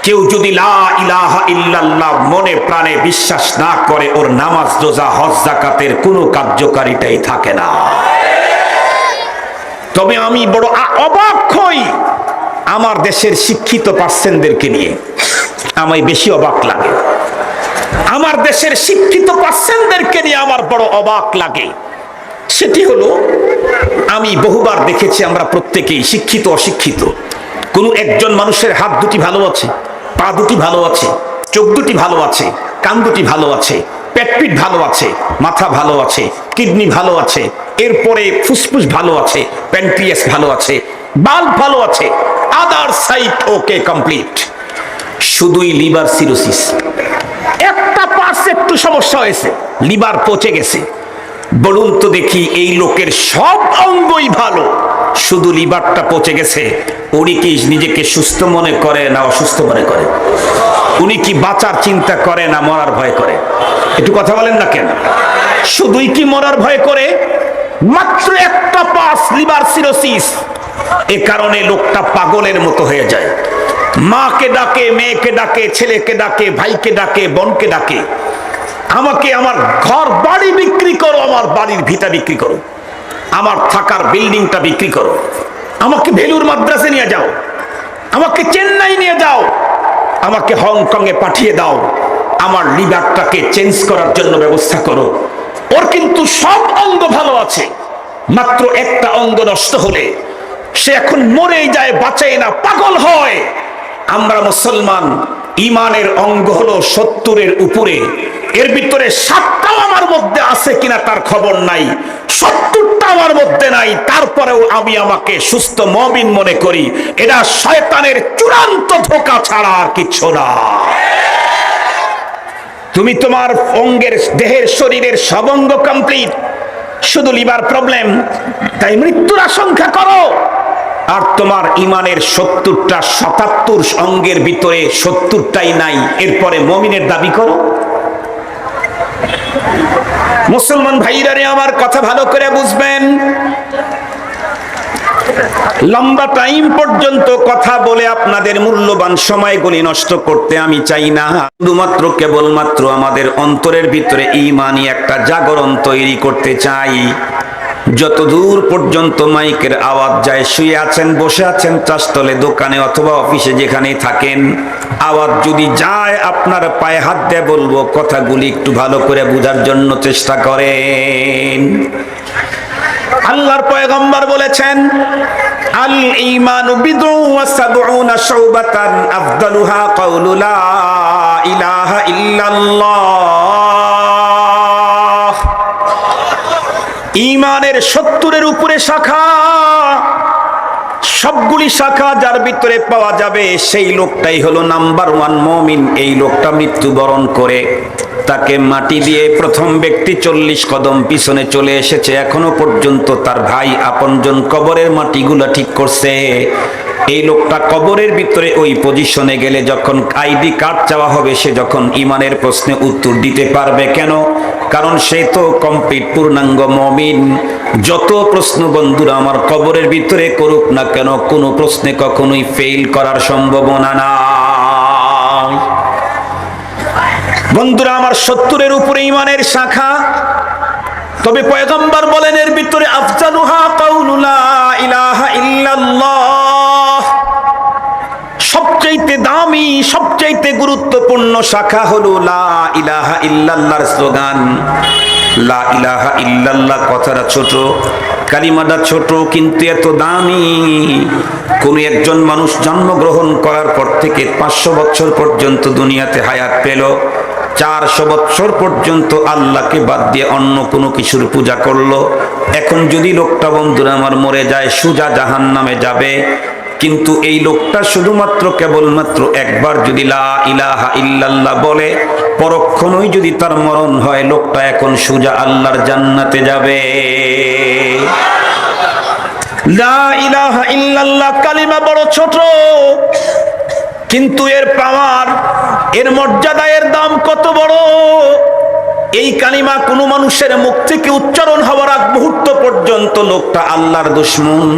কেউ যদি লা ইলাহা ইল্লাল্লাহ মনে প্রাণে বিশ্বাস না করে, ওর নামাজ রোজা হজ যাকাতের কোনো কার্যকারিতাই থাকে না। তবে আমি বড় অবাক হই আমার দেশের শিক্ষিত পার্সেন্টদেরকে নিয়ে, আমায় বেশি অবাক লাগে। আমার দেশের শিক্ষিত পার্সেন্টদেরকে নিয়ে আমার বড় অবাক লাগে। সেটি হলো, আমি বহুবার দেখেছি আমরা প্রত্যেকেই শিক্ষিত অশিক্ষিত, কোন একজন মানুষের হাত দুটি ভালো আছে, পা দুটি ভালো আছে, চোখ দুটি ভালো আছে, কান দুটি ভালো আছে, পেটপিট ভালো আছে, মাথা ভালো আছে, কিডনি ভালো আছে, এরপরে ফুসফুস ভালো আছে, প্যানক্রিয়াস ভালো আছে, বাল্ব ভালো আছে, আদার সাইড ওকে কমপ্লিট। শুধুই লিভার সিরোসিস, একটা পার্টস একটু সমস্যা হয়েছে, লিভার পচে গেছে। বলুন তো দেখি, এই লোকের সব অঙ্গই ভালো, শুধু লিভারটা পচে গেছে, উনি কি নিজেকে সুস্থ মনে করে না অসুস্থ মনে করে? উনি কি বাঁচার চিন্তা করে না মরার ভয় করে? একটু কথা বলেন না কেন? শুধুই কি মরার ভয় করে? মাত্র একটা পার্টস লিভার সিরোসিস, এ কারণে লোকটা পাগলের মতো হয়ে যায়। মাকে ডাকে, মেয়েকে ডাকে, ছেলেকে ডাকে, ভাইকে ডাকে, বোনকে ডাকে, আমাকে আমার ঘর বাড়ি বিক্রি করো, আমার বাড়ির ভিটা বিক্রি করো, আমার থাকার বিল্ডিংটা বিক্রি করো, আমাকে ভেলুর মাদ্রাসে নিয়ে যাও, আমাকে চেন্নাই নিয়ে যাও, আমাকে হংকং এ পাঠিয়ে দাও, আমার লিভারটাকে চেঞ্জ করার জন্য ব্যবস্থা করো। ওর কিন্তু সব অঙ্গ ভালো আছে, মাত্র একটা অঙ্গ নষ্ট হলে সে এখন মরেই যায়, বাঁচে না, পাগল হয়। আমরা মুসলমান, ইমানের অঙ্গ হলো 70-এর উপরে, এর ভিতরে 7টাও আমার মধ্যে আছে কিনা তার খবর নাই, 70টা আমার মধ্যে নাই, তারপরেও আমি আমাকে সুস্থ মুমিন মনে করি। এটা শয়তানের চূড়ান্ত ধোঁকা ছাড়া আর কিছু না। তুমি তোমার অঙ্গের, দেহের, শরীরের সব অঙ্গ কমপ্লিট, শুধু লিভার প্রবলেম, তাই মৃত্যুর আশঙ্কা করো। আর তোমার ইমানের 70টা 77 অঙ্গের ভিতরে 70টাই নাই, এরপরে মুমিনের দাবি করো। মুসলমান ভাইরা রে, আমার কথা ভালো করে বুঝবেন। লম্বা টাইম পর্যন্ত কথা বলে আপনাদের মূল্যবান সময়গুলি নষ্ট করতে আমি চাই না। শুধুমাত্র কেবলমাত্র আমাদের অন্তরের ভিতরে ঈমানি একটা জাগরণ তৈরি করতে চাই। যতদূর পর্যন্ত মাইকের আওয়াজ যায়, শুয়ে আছেন, বসে আছেন, চাষতলে, দোকানে অথবা অফিসে, যেখানেই থাকেন, আওয়াজ যদি যায়, আপনার পায়ে হাত দিয়ে বলবো, কথাগুলি একটু ভালো করে বোঝার জন্য চেষ্টা করেন। আল্লাহর পয়গম্বর বলেছেন, আল ঈমানু বিদউ ওয়া সাবউনা শুবাতান আফদালুহা কাউলু লা ইলাহা ইল্লাল্লাহ। ঈমানের 70-এর উপরে শাখা, সবগুলি শাখা যার ভিতরে পাওয়া যাবে, সেই লোকটাই হলো নাম্বার 1 মুমিন। এই লোকটা মৃত্যুবরণ করে, তাকে মাটি দিয়ে প্রথম ব্যক্তি 40 কদম পিছনে চলে এসেছে, এখনো পর্যন্ত তার ভাই আপনজন কবরের মাটিগুলা ঠিক করছে। এই লোকটা কবরের ভিতরে ওই পজিশনে গেলে যখন আইডি কার্ড চাওয়া হবে, সে যখন ইমানের প্রশ্নে উত্তর দিতে পারবে। কেন? কারণ সে তো কমপ্লিট পূর্ণাঙ্গ মুমিন। যত প্রশ্ন বন্ধুরা আমার কবরের ভিতরে করুক না কেন, কোনো প্রশ্নে কখনোই ফেল করার সম্ভাবনা নাই। বন্ধুরা আমার 70-এর উপরে ইমানের শাখা, তবে পয়গম্বর বলেন এর ভিতরে আফজালুহা কাউলু লা ইলাহা ইল্লাল্লাহ। সবচেয়ে দামি, সবচেয়ে গুরুত্বপূর্ণ শাখা হলো লা ইলাহা ইল্লাল্লাহর স্লোগান। লা ইলাহা ইল্লাল্লাহ কথাটা ছোট, কালিমাটা ছোট, কিন্তু এত দামি। কোন একজন মানুষ জন্মগ্রহণ করার পর থেকে 500 বছর পর্যন্ত দুনিয়াতে হায়াত পেল, 400 বছর পর্যন্ত আল্লাহকে বাদ দিয়ে অন্য কোনো কিছুর পূজা করলো। এখন যদি লোকটা বন্ধুরা আমার মরে যায়, সোজা জাহান্নামে যাবে। কিন্তু এই লোকটা শুধুমাত্র কেবলমাত্র একবার যদি লা ইলাহা ইল্লাল্লাহ বলে, পরক্ষণই যদি তার মরণ হয়, লোকটা এখন সোজা আল্লাহর জান্নাতে যাবে। লা ইলাহা ইল্লাল্লাহ কালিমা বড় ছোট, কিন্তু এর পাওয়ার, এর মর্যাদা, এর দাম কত বড়। এই কালিমা কোনো মানুষের মুখ থেকে উচ্চারণ হওয়ার আগ মুহূর্ত পর্যন্ত লোকটা আল্লাহর দুশমন,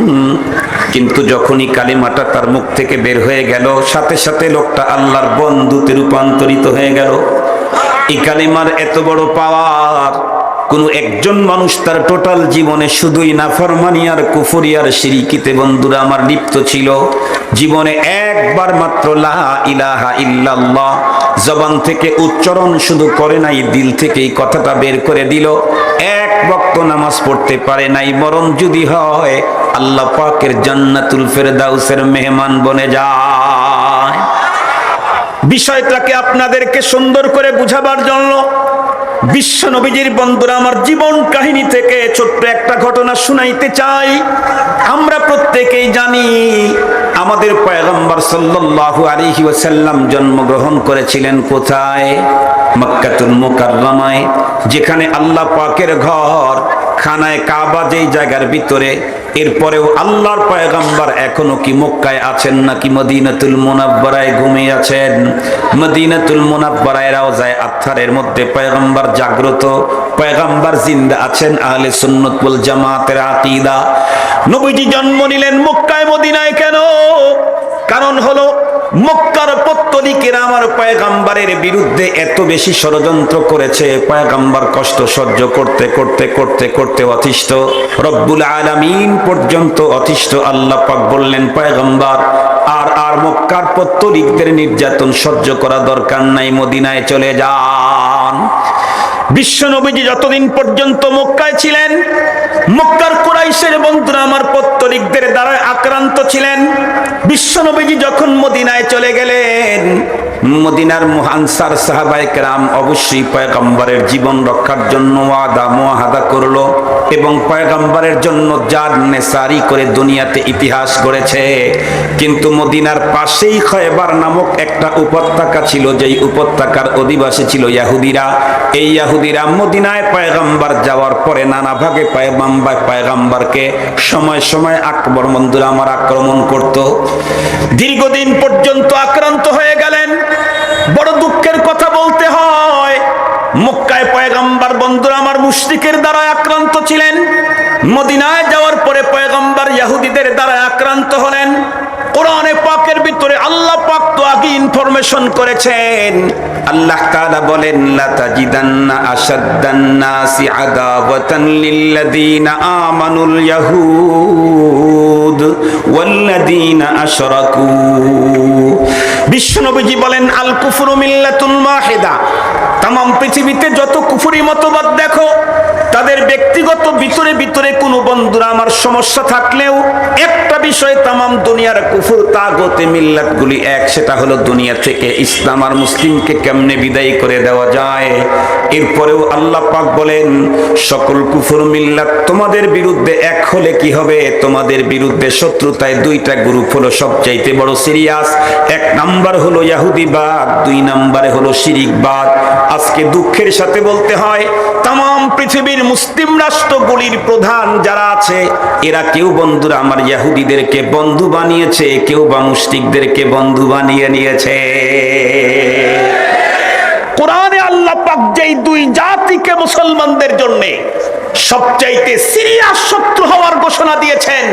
কিন্তু যখনই কালিমাটা তার মুখ থেকে বের হয়ে গেল, সাথে সাথে লোকটা আল্লাহর বন্ধুতে রূপান্তরিত হয়ে গেল। এই কালিমার এত বড় পাওয়ার, কোন একজন মানুষ তার টোটাল জীবনে শুধুই নাফরমানি আর কুফরি আর শিরকিতে বন্ধুরা আমার লিপ্ত ছিল, জীবনে একবার মাত্র লা ইলাহা ইল্লাল্লাহ জবান থেকে উচ্চারণ শুধু করে নাই, দিল থেকে এই কথাটা বের করে দিল, এক ওয়াক্ত নামাজ পড়তে পারে নাই, বরং যদি হয় আল্লাহ পাকের জান্নাতুল ফেরদাউসের মেহমান বনে যায়। বিষয়টাকে আপনাদেরকে সুন্দর করে বুঝাবার জন্য বিশ্ব নবীজির বন্ধুরা আমার জীবন কাহিনী থেকে ছোট্ট একটা ঘটনা শুনাইতে চাই। আমরা প্রত্যেকেই জানি আমাদের পয়গম্বর সাল্লাল্লাহু আলাইহি ওয়াসাল্লাম জন্মগ্রহণ করেছিলেন কোথায়? মক্কাতুল মুকাররমায়, যেখানে আল্লাহ পাকের ঘর খানায় কাবা যেই জায়গার ভিতরে। এরপরেও আল্লাহর পয়গম্বর এখনো কি মক্কায় আছেন নাকি মদিনাতুল মুনাব্বারায় ঘুমিয়ে আছেন? মদিনাতুল মুনাব্বারায় রওজায়ে আতহারের মধ্যে পয়গম্বর জাগ্রত, পয়গম্বর জিন্দা আছেন। আহলে সুন্নাত ওয়াল জামাতের আকীদা। নবীজি জন্ম নিলেন মক্কায়, মদিনায় কেন? কারণ হলো মক্কার পত্তলিকেরা আমার পয়গম্বরের বিরুদ্ধে এত বেশি ষড়যন্ত্র করেছে, পয়গম্বর কষ্ট সহ্য করতে করতে করতে করতে অতিষ্ঠ, রব্বুল আলামিন পর্যন্ত অতিষ্ঠ। আল্লাহ পাক বললেন পয়গম্বর আর মক্কার পত্তলিকদের নির্যাতন সহ্য করা দরকার নাই, মদিনায় চলে যান। বিশ্ব নবীজি যতদিন পর্যন্ত মক্কায় ছিলেন, মক্কার কুরাইশের বন্ধুরা আমার পত্তলিকদের দ্বারা আক্রান্ত ছিলেন। বিশ্ব নবীজি যখন মদিনায় চলে গেলেন, মদিনার আনসার সাহাবায়ে কেরাম অবশ্যই পয়গম্বরের জীবন রক্ষার জন্য ওয়াদা মুআহাদা করলো এবং পয়গম্বরের জন্য জান নেসারি করে দুনিয়াতে ইতিহাস গড়েছে। কিন্তু মদিনার পাশেই খয়বার নামক একটা উপত্যকা ছিল, যেই উপত্যকার অধিবাসী ছিল ইহুদিরা। এই ইহুদিরা মদিনায় পয়গম্বর যাওয়ার পরে নানা ভাগে পয়গম্বরকে সময় সময় আকবর বন্ধুরা আমার আক্রমণ করত। দীর্ঘদিন পর্যন্ত আক্রান্ত হয়ে গেলেন। বড় দুঃখের কথা বলতে হয়, মক্কায় পয়গম্বর বন্ধুরা আমার মুশরিকের দ্বারা আক্রান্ত ছিলেন। মদিনায় যাওয়ার পরে পয়গম্বর ইহুদিদের দ্বারা আক্রান্ত হলেন। কোরআনে পাকের ভিতরে আল্লাহ পাক তো আগে ইনফরমেশন করেছেন। আল্লাহ তাআলা বলেন লা তাজিদান্না আশাদ্দান নাসি আদাওয়াতান লিল্লাযিনা আমানুল ইয়াহুদ ওয়াল্লাযিনা আশরাকু। বিশ্বনবীজি বলেন আল কুফরু মিল্লাতুন ওয়াহিদা। तमाम পৃথিবীতে যত কুফরি মতবাদ দেখো, তাদের ব্যক্তিগত ভিতরে ভিতরে কোনো বন্ধুরা আমার সমস্যা থাকলেও একটা বিষয় तमाम দুনিয়ার কুফর তাগতে মিল্লাতগুলি এক, সেটা হলো দুনিয়া থেকে ইসলাম আর মুসলিমকে কেমনে বিদায় করে দেওয়া যায়। এরপরেও আল্লাহ পাক বলেন সকল কুফর মিল্লাত তোমাদের বিরুদ্ধে এক হলে কি হবে? তোমাদের বিরুদ্ধে শত্রুতায় দুইটা গ্রুপ হলো সবচাইতে বড় সিরিয়াস। এক নাম্বার হলো ইহুদিবাদ, দুই নম্বরে হলো শিরিকবাদ। আজকে দুঃখের সাথে বলতে হয় तमाम পৃথিবীর মুসলিম রাষ্ট্রগুলির প্রধান যারা আছে, এরা কেউ বন্ধুরা আমার ইহুদিদেরকে বন্ধু বানিয়েছে, কেউ বা মুশরিকদেরকে বন্ধু বানিয়ে নিয়েছে। কোরআনে আল্লাহ পাক যেই দুই জাতিকে মুসলমানদের জন্য সবচাইতে সিরিয়াস শত্রু হওয়ার ঘোষণা দিয়েছেন,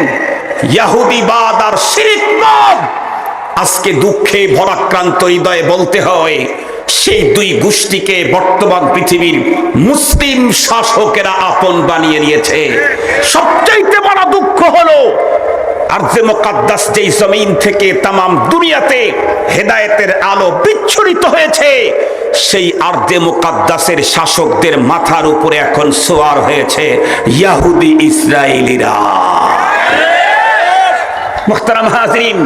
ইহুদিবাদ আর শিরকবাদ। আজকে দুঃখে ভরাক্রান্ত হৃদয়ে বলতে হয় সেই দুই গোষ্ঠীকে বর্তমান পৃথিবীর মুসলিম শাসকেরা আপন বানিয়ে নিয়েছে। সবচাইতে বড় দুঃখ হলো আরজে মুকাদ্দাস যেই জমিন থেকে तमाम দুনিয়াতে হেদায়েতের আলো বিচ্ছুরিত হয়েছে, সেই আরজে মুকাদ্দাসের শাসকদের মাথার উপরে এখন সোয়ার হয়েছে ইহুদি ইসরায়েলিরা। মুহতারাম হাজিরিন,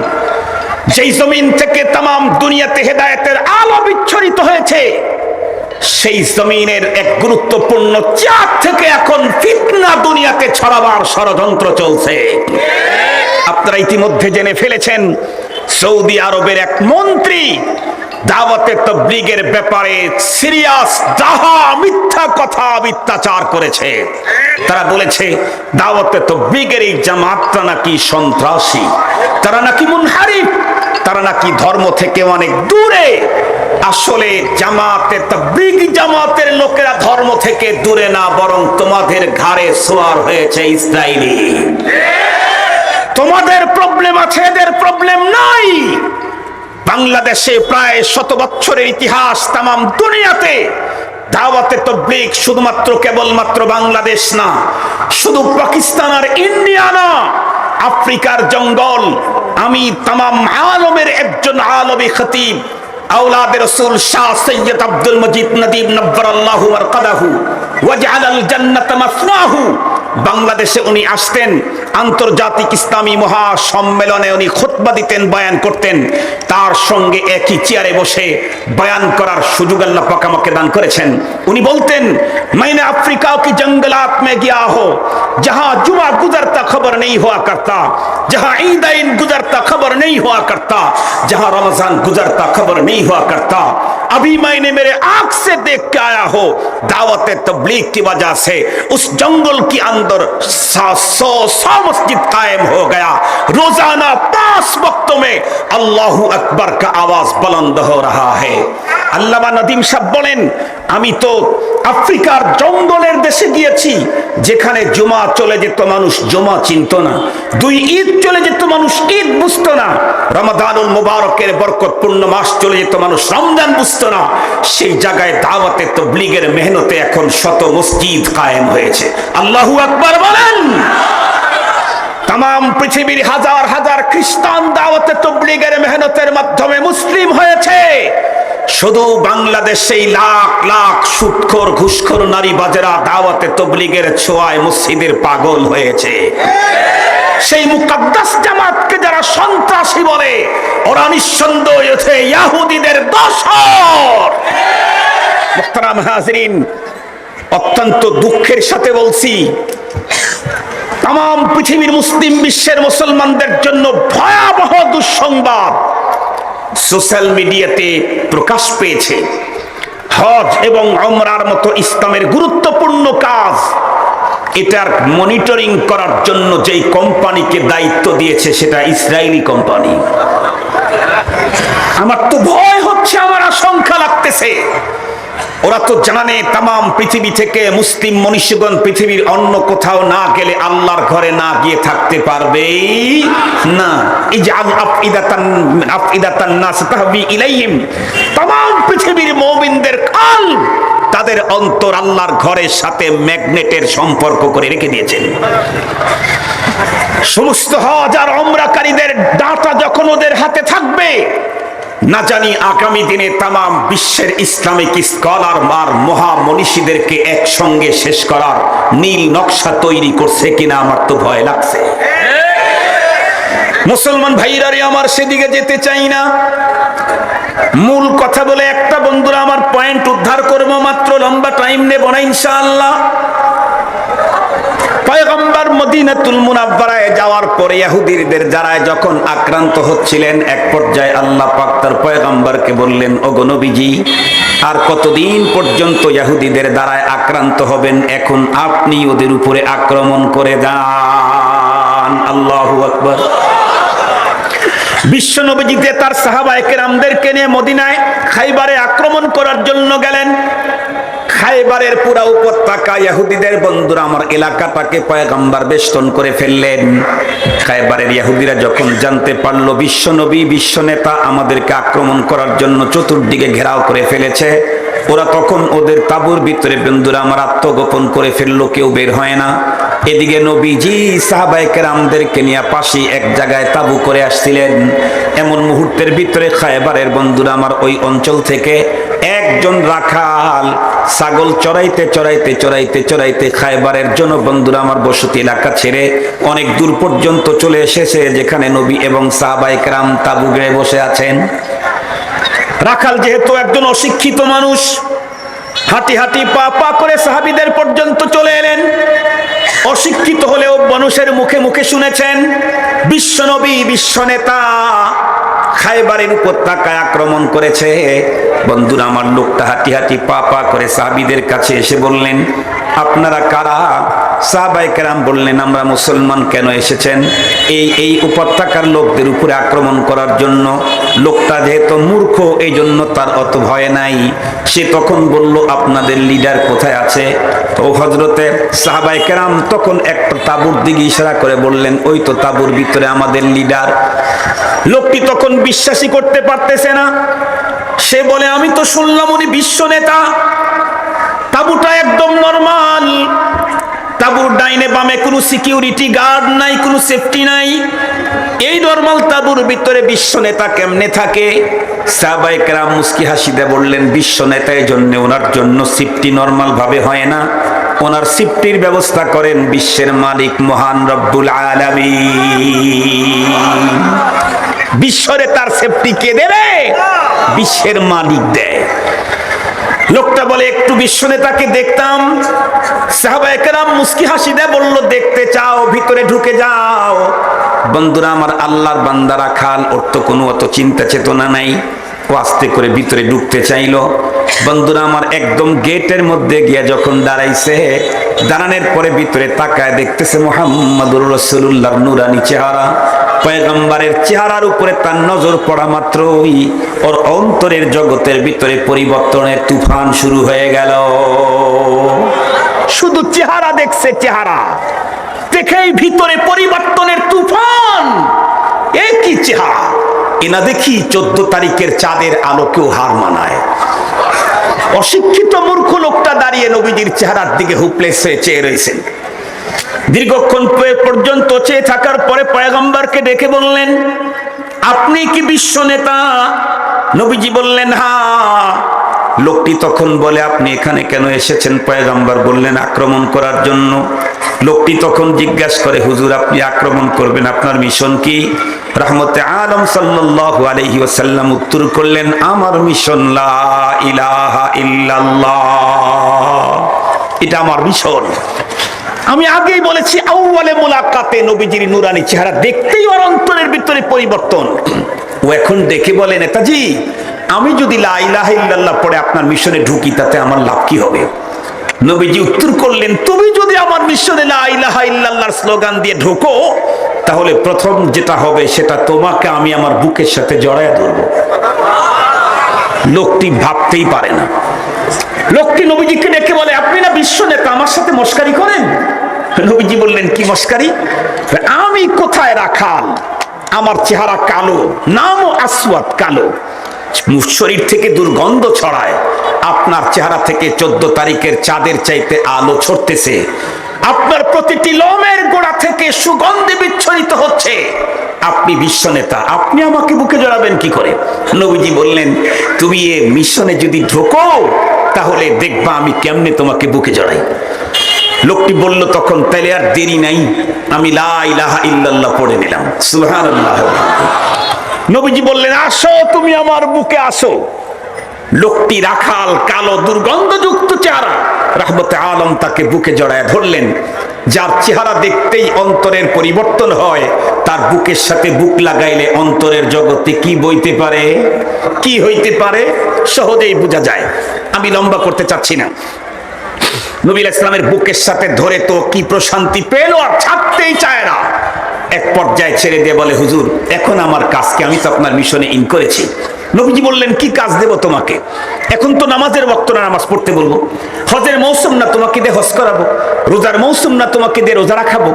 যেই জমিন থেকে तमाम দুনিয়াতে হেদায়েতের আলো বিচ্ছুরিত হয়েছে, সেই জমিনের এক গুরুত্বপূর্ণ চাঁদ থেকে এখন ফিতনা দুনিয়াতে ছড়াবার ষড়যন্ত্র চলছে। আপনারা ইতিমধ্যে জেনে ফেলেছেন সৌদি আরবের এক মন্ত্রী দাওয়াতে তাবলীগের ব্যাপারে সিরিয়াস যাহা মিথ্যা কথা মিথ্যাচার করেছে। তারা বলেছে দাওয়াতে তাবলীগের এই জামাতটা নাকি সন্ত্রাসী, তারা নাকি মুনহারিফ, তারা নাকি ধর্ম থেকে অনেক দূরে। আসলে জামাতে তাবলীগ জামাতের লোকেরা ধর্ম থেকে দূরে না, বরং তোমাদের ঘাড়ে সোয়ার হয়েছে ইসরায়েলি। তোমাদের প্রবলেম আছে, এদের প্রবলেম নাই। বাংলাদেশে প্রায় 100 বছরের ইতিহাস, तमाम দুনিয়াতে দাওয়াতে তাবলীগ শুধুমাত্র কেবলমাত্র বাংলাদেশ না, শুধু পাকিস্তান আর ইন্ডিয়া না, আফ্রিকার জঙ্গল। আমি তামাম আলমের একজন আলমী খতিব আওলাদে রাসূল শাহ সৈয়দ আব্দুল মজিদ নদীব নব্বরাল্লাহু মারকাদাহু ওয়াজআলাল জান্নাতা মাসওয়াহু, বাংলাদেশে উনি আসতেন, আন্তর্জাতিক ইসলামী মহাসম্মেলনে উনি খুতবা দিতেন, বয়ান করতেন। তার সঙ্গে একই চেয়ারে বসে বয়ান করার সুযোগ আল্লাহ পাক আমাকে দান করেছেন। উনি বলতেন, मैंने अफ्रीका की जंगलात में गया हो, जहां जुमा गुजरता खबर नहीं हुआ करता, जहां ईद गुजरता खबर नहीं हुआ करता, जहां रमजान गुजरता खबर नहीं हुआ करता, अभी मैंने मेरे आंख से देख के आया हो, दावत तबलीग की वजह से उस जंगल के अंदर 100 मस्जिद कायम हो गया, रोजाना 5 वक्तों में अल्लाहु अकबर का आवाज बुलंद हो रहा है। আল্লামা নদীম সাহেব বলেন, আমি তো আফ্রিকার জঙ্গলের দেশে গিয়েছি, যেখানে জুমা চলে যেত মানুষ জুমা চিনত না, 2 ঈদ চলে যেত মানুষ ঈদ বুঝতো না, রমাদানুল মুবারকের বরকতপূর্ণ মাস চলে যেত মানুষ রমজান বুঝতো না। সেই জায়গায় দাওয়াতে তাবলীগের মেহনতে এখন শত মসজিদ কায়েম হয়েছে। আল্লাহু আকবার বলেন। তাম পৃথিবীর হাজার হাজার খ্রিস্টান দাওয়াতে তাবলীগের মেহনতের মাধ্যমে মুসলিম হয়েছে। শুধু বাংলাদেশেই লাখ লাখ সুদখোর ঘুষখোর নারী বাজেরা দাওয়াতে তাবলীগের ছোঁয়ায় মসজিদের পাগল হয়েছে। সেই মুকদ্দাস জামাতকে যারা সন্ত্রাসী বলে, ওরা নিঃসন্দেহ হয়েছে ইহুদিদের দোসর। মুহতারাম হাজিরিন, অত্যন্ত দুঃখের সাথে বলছি, তাম পৃথিবীর মুসলিম বিশ্বের মুসলমানদের জন্য ভয়াবহ দুঃসংবাদ সোশ্যাল মিডিয়াতে প্রকাশ পেয়েছে। হজ এবং উমরার মতো ইসলামের গুরুত্বপূর্ণ কাজ, এটার মনিটরিং করার জন্য যেই কোম্পানিকে দায়িত্ব দিয়েছে সেটা ইসরায়েলি কোম্পানি। আমার তো ভয় হচ্ছে, আমার আশঙ্কা লাগতেছে। ওরা তো জানে তাম পৃথিবী থেকে মুসলিম মনুষ্যগণ পৃথিবীর অন্য কোথাও না গেলে আল্লাহর ঘরে না গিয়ে থাকতে পারবে না। ইজআল আফইদাতান নাস তাহবি ইলাইহিম, তাম পৃথিবীর মুমিনদের কলব, তাদের অন্তর আল্লাহর ঘরের সাথে ম্যাগনেটের সম্পর্ক করে রেখে দিয়েছেন। সমস্ত হজ আর উমরাকারীদের ডাটা যখন ওদের হাতে থাকবে, না জানি আগামী দিনে তাম বিশ্বের ইসলামিক স্কলার আর মহামনীষীদেরকে একসঙ্গে শেষ করার নীল নকশা তৈরি করছে কিনা আমার তো ভয় লাগছে। মুসলমান ভাইরা রে আমার, সেদিকে যেতে চাই না। মূল কথা বলে একটা বন্ধুরা আমার পয়েন্ট উদ্ধার করব, মাত্র লম্বা টাইম নেব না ইনশাআল্লাহ। পয়গম্বর মদিনাতুল মুনাওয়ারায় যাওয়ার পরে ইহুদিদের যারা যখন আক্রান্ত হচ্ছিলেন, এক পর্যায়ে আল্লাহ পাক তার পয়গম্বরকে বললেন, ওগো নবীজি, আর কতদিন পর্যন্ত ইহুদিদের দ্বারায় আক্রান্ত হবেন? এখন আপনি ওদের উপরে আক্রমণ করে যান। আল্লাহু আকবার। বিশ্ব নবীজিতে তার সাহাবায়ে কেরামদেরকে নিয়ে মদিনায় খাইবারে আক্রমণ করার জন্য গেলেন। খাইবারের পুরা উপত্যকা ইহুদিদের বন্ধুরা আমার এলাকাটাকে পয়গম্বর বেষ্টন করে ফেললেন। খাইবারের ইহুদিরা যখন জানতে পারলো বিশ্বনবী বিশ্বনেতা আমাদেরকে আক্রমণ করার জন্য চতুর্দিকে ঘেরাও করে ফেলেছে, ওরা তখন ওদের তাঁবুর ভিতরে বন্ধুরা আমার আত্মগোপন করে ফেললো, কেউ বের হয় না। এদিকে নবীজি সাহাবায়ে কেরামদেরকে নিয়ে পাশে এক জায়গায় তাঁবু করে আসছিলেন। এমন মুহূর্তের ভিতরে খাইবারের বন্ধুরা আমার ওই অঞ্চল থেকে একজন রাখাল ছাগল চড়াইতে চড়াইতে চড়াইতে চড়াইতে খাইবারের জনবন্ধুরা আমার বসতি এলাকা ছেড়ে অনেক দূর পর্যন্ত চলে এসেছে, যেখানে নবী এবং সাহাবায়ে কেরাম তাঁবু গেড়ে বসে আছেন। রাখাল যেহেতু একজন অশিক্ষিত মানুষ, হাঁটি হাঁটি পা পা করে সাহাবীদের পর্যন্ত চলে এলেন। অশিক্ষিত হলেও মানুষের মুখে মুখে শুনেছেন বিশ্বনবী বিশ্বনেতা খাইবারের উপত্যকায় আক্রমণ করেছে। বন্ধুরা আমার, লোকটা হাঁটি হাঁটি পা পা করে সাহাবীদের কাছে এসে বললেন, আপনারা কারা? সাহাবায়ে কেরাম বললেন, আমরা মুসলমান। কেন এসেছেন? এই উপত্যকার লোকদের উপরে আক্রমণ করার জন্য। লোকটা যেহেতু মূর্খ, এই জন্য তার অত ভয় নাই। সে তখন বলল, আপনাদের লিডার কোথায় আছে? তো হযরতে সাহাবায়ে কেরাম তখন একটা তাঁবুর দিকে ইশারা করে বললেন, ওই তো তাঁবুর ভিতরে আমাদের লিডার। লোকটি তখন বিশ্বাসই করতে পারতেছে না। সে বলে আমি তো শুনলাম উনি বিশ্ব নেতা। তাঁবুটা একদম নরমাল, তাঁবুর ডাইনে বামে কোনো সিকিউরিটি গার্ড নাই, কোনো সেফটি নাই। এই নরমাল তাঁবুর ভিতরে বিশ্ব নেতা কেমনে থাকে? সাহাবায়ে কেরাম মুস্কি হাসি দিয়ে বললেন, বিশ্ব নেতা এই জন্য, ওনার জন্য সেফটি নরমাল ভাবে হয় না, ওনার সেফটির ব্যবস্থা করেন বিশ্বের মালিক মহান রব্বুল আলামিন। বিশ্বরে তার সেফটি কে দেবে? বিশ্বের মালিক দেয়। লোকটা বলে একটু বিশ্ব নেতাকে দেখতাম। সাহাবায়ে কেরাম মুস্কি হাসি দিয়ে বলল, দেখতে চাও? ভিতরে ঢুকে যাও। বন্ধুরা আমার, আল্লাহর বান্দারা খাল, ওর তো কোনো অত চিন্তা চেতনা নাই। ও আস্তে করে ভিতরে ঢুকতে চাইলো। বন্ধুরা আমার, একদম গেটের মধ্যে গিয়ে যখন দাঁড়াইছে, দাঁড়ানোর পরে ভিতরে তাকায় দেখতেছে মুহাম্মাদুর রাসূলুল্লাহর নূরানী চেহারা। পয়গম্বরের চেহারার উপরে তার নজর পড়া মাত্রই ওর অন্তরের জগতের ভিতরে পরিবর্তনের তুফান শুরু হয়ে গেল। শুধু চেহারা দেখছে, চেহারা দেখেই ভিতরে পরিবর্তনের তুফান। একই চেহারা, এনা দেখি 14 তারিখের চাঁদের আলোকেও হার মানায়। অশিক্ষিত মূর্খ লোকটা দাঁড়িয়ে নবীজির চেহারার দিকে হুপলেস হয়ে চেয়ে রয়েছেন। দীর্ঘক্ষণ পর্যন্ত চেয়ে থাকার পরে পয়গম্বরকে ডেকে বললেন, আপনি কি বিশ্ব নেতা? নবীজি বললেন, হ্যাঁ। লোকটি তখন বলে, আপনি এখানে কেন এসেছেন? পয়গম্বর বললেন, আক্রমণ করার জন্য। লোকটি তখন জিজ্ঞাসা করে, হুজুর আপনি আক্রমণ করবেন, আপনার মিশন কি? রাহমতে আলম সাল্লাল্লাহু আলাইহি ওয়াসাল্লাম উত্তর করলেন, আমার মিশন লা ইলাহা ইল্লাল্লাহ, এটা আমার মিশন। আমি আগেই বলেছি, আউয়ালে মুলাকাতে নবীজির নূরানী চেহারা দেখতেই ওর অন্তরের ভিতরে পরিবর্তন। ও এখন দেখে বলে, নেতাজি আমি যদি লা ইলাহা ইল্লাল্লাহ পড়ে আপনার মিশনে ঢুকি, তাতে আমার লাভ কি হবে? নবীজি উত্তর করলেন, তুমি যদি আমার মিশনে লা ইলাহা ইল্লাল্লাহর স্লোগান দিয়ে ঢোকো, তাহলে প্রথম যেটা হবে সেটা তোমাকে আমি আমার বুকের সাথে জড়ায় ধরবো। লোকটি ভাবতেই পারে না। লোকটি নবীজিকে ডেকে বলে, আপনি না বিশ্ব নেতা, আমার সাথে মস্কারি করেন? নবীজি বললেন, কি মস্কারি? আমি কোথায় রাখাল, আমার চেহারা কালো, নামও আসওয়াদ, কালো, শরীর থেকে দুর্গন্ধ ছড়ায়, আপনার চেহারা থেকে 14 তারিখের চাঁদের চাইতে আলো ছড়তেছে, আপনার প্রতিটি লোমের গোড়া থেকে সুগন্ধে বিচ্ছরিত হচ্ছে, আপনি বিশ্ব নেতা, আপনি আমাকে বুকে জড়াবেন কি করে? নবীজি বললেন, তুমি এ মিশনে যদি ঢোকো, তাহলে দেখবা আমি কেমনে তোমাকে বুকে জড়াই। লোকটি বলল তখন, তাহলে আর দেরি নাই, আমি লা ইলাহা ইল্লাল্লাহ পড়ে নিলাম, সুবহানাল্লাহ। নবীজি বললেন, আসো, তুমি আমার বুকে আসো। লোকটি রাখাল, কালো, দুর্গন্ধযুক্ত চেহারা, রাহমতে আলম তাকে বুকে জড়ায় ধরলেন। যার চেহারা দেখতেই অন্তরের পরিবর্তন হয়, তার বুকের সাথে বুক লাগাইলে অন্তরের জগতে কি বইতে পারে, কি হইতে পারে, সহজেই বোঝা যায়। আমি লম্বা করতে চাচ্ছি না। নবী ইসলামের বুকের সাথে ধরে তো কি প্রশান্তি পেল, আর ছাড়তেই চায় না। এক পর্যায়ে ছেড়ে দিয়ে বলে, হুজুর এখন আমার কাজকে, আমি তো আপনার মিশনে ইন করেছি। নবীজি বললেন, কি কাজ দেব তোমাকে? এখন তো নামাজের ওয়াক্ত না, নামাজ পড়তে বলবো। হজের মৌসুম না, তোমাকে দিয়ে হজ করাবো। রোজার মৌসুম না, তোমাকে দিয়ে রোজা রাখাবো।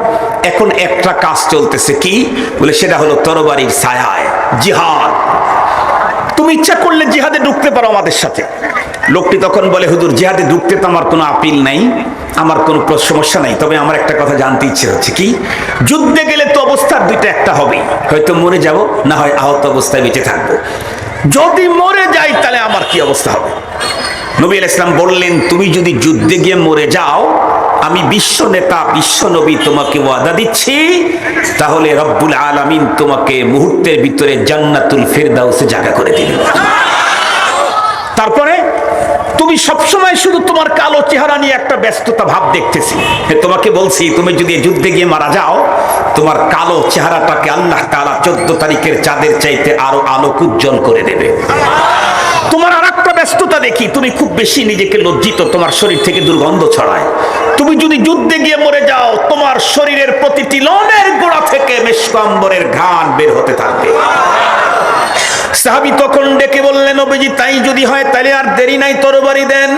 এখন একটা কাজ চলতেছে, কি বলে? সেটা হলো তরবারির ছায়ায় জিহাদ। তুমি ইচ্ছা করলে জিহাদে ঢুকতে পারো আমাদের সাথে। লোকটি তখন বলে, হুজুর জিহাদে ঢুকতে তো আমার কোনো আপিল নাই, আমার কোনো সমস্যা নাই, তবে আমার একটা কথা জানতে ইচ্ছে হচ্ছে। কি? যুদ্ধে গেলে তো অবস্থার দুইটা একটা হবে, হয়তো মরে যাব, না হয় আহত অবস্থায় বেঁচে থাকবো। যদি মরে যাই তাহলে আমার কি অবস্থা হবে? নবী আলাইহিস সালাম বললেন, তুমি যদি যুদ্ধে গিয়ে মরে যাও, আমি বিশ্ব নেতা, বিশ্ব নবী তোমাকে ওয়াদা দিচ্ছি, তাহলে রব্বুল আলামিন তোমাকে মুহূর্তের ভিতরে জান্নাতুল ফেরদাউসে জায়গা করে দিবেন। তারপরে তুমি সবসময় শুধু তোমার কালো চেহারা নিয়ে একটা ব্যস্ততা ভাব দেখতেছি। তোমাকে বলছি, তুমি যদি যুদ্ধে গিয়ে মারা যাও, তোমার কালো চেহারাটাকে আল্লাহ তাআলা 14 তারিখের চাঁদের চাইতে আরো আলোক উজ্জ্বল করে দেবে। তোমার আর একটা ব্যস্ততা দেখি, তুমি খুব বেশি নিজেকে লজ্জিত, তোমার শরীর থেকে দুর্গন্ধ ছড়ায়। তুমি যদি যুদ্ধে গিয়ে মরে যাও, তোমার শরীরের প্রতিটি লোমের গোড়া থেকে মেশক আম্বরের ঘ্রাণ বের হতে থাকবে। সাহাবী তখন ডেকে বললেন, নবীজি তাই যদি হয় তাহলে আর দেরি নাই, তরবারি দেন।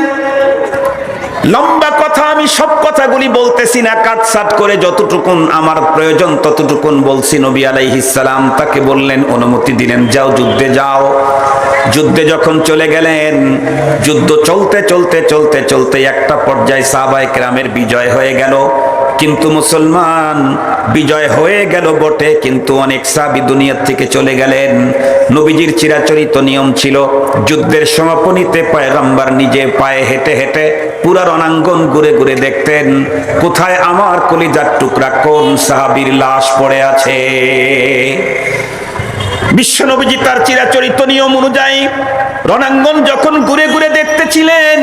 লম্বা কথা, আমি সব কথাগুলি বলতেছি না, কাটছাট করে যতটুকুন আমার প্রয়োজন ততটুকুন বলছি। নবী আলাইহিস সালাম তাকে বললেন, অনুমতি দিলেন, যাও যুদ্ধে যাও। যুদ্ধে যখন চলে গেলেন, যুদ্ধ চলতে চলতে চলতে চলতে একটা পর্যায়ে সাহাবায়ে কেরামের বিজয় হয়ে গেল। কিন্তু মুসলমান বিজয় হয়ে গেল বটে, কিন্তু অনেক সাহাবী দুনিয়া থেকে চলে গেলেন। নবীজির চিরাচরিত নিয়ম ছিল, যুদ্ধের সমাপনীতে পয়গম্বর নিজে পায়ে হেঁটে হেঁটে পুরা রণাঙ্গন ঘুরে ঘুরে দেখতেন কোথায় আমার কলিজার টুকরা কোন সাহাবীর লাশ পড়ে আছে। বিশ্বনবীজি তার চিরাচরিত নিয়ম অনুযায়ী রণাঙ্গন যখন ঘুরে ঘুরে দেখতেছিলেন,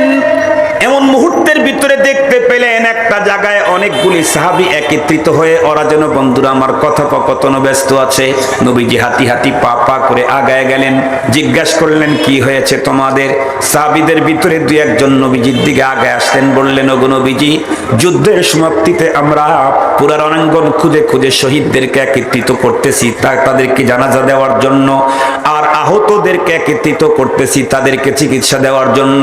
এমন মুহূর্তের ভিতরে দেখতে পেলেন একটা জায়গায় অনেকগুলি সাহাবী একত্রিত হয়ে, ওরা যেন বন্ধুরা আমার কথোপকথন ব্যস্ত আছে। নবীজি হাঁটি হাঁটি পা পা করে আগায় গেলেন, জিজ্ঞাসা করলেন কি হয়েছে তোমাদের? সাহাবীদের ভিতরে দুই একজন নবীজির দিকে আগায় আসলেন, বললেন ওগো নবীজি, যুদ্ধের সমাপ্তিতে আমরা পুরা রণাঙ্গন খুঁজে খুঁজে শহীদদেরকে একত্রিত করতেছি তাদেরকে জানাজা দেওয়ার জন্য, আর আহতদেরকে একত্রিত করতেছি তাদেরকে চিকিৎসা দেওয়ার জন্য।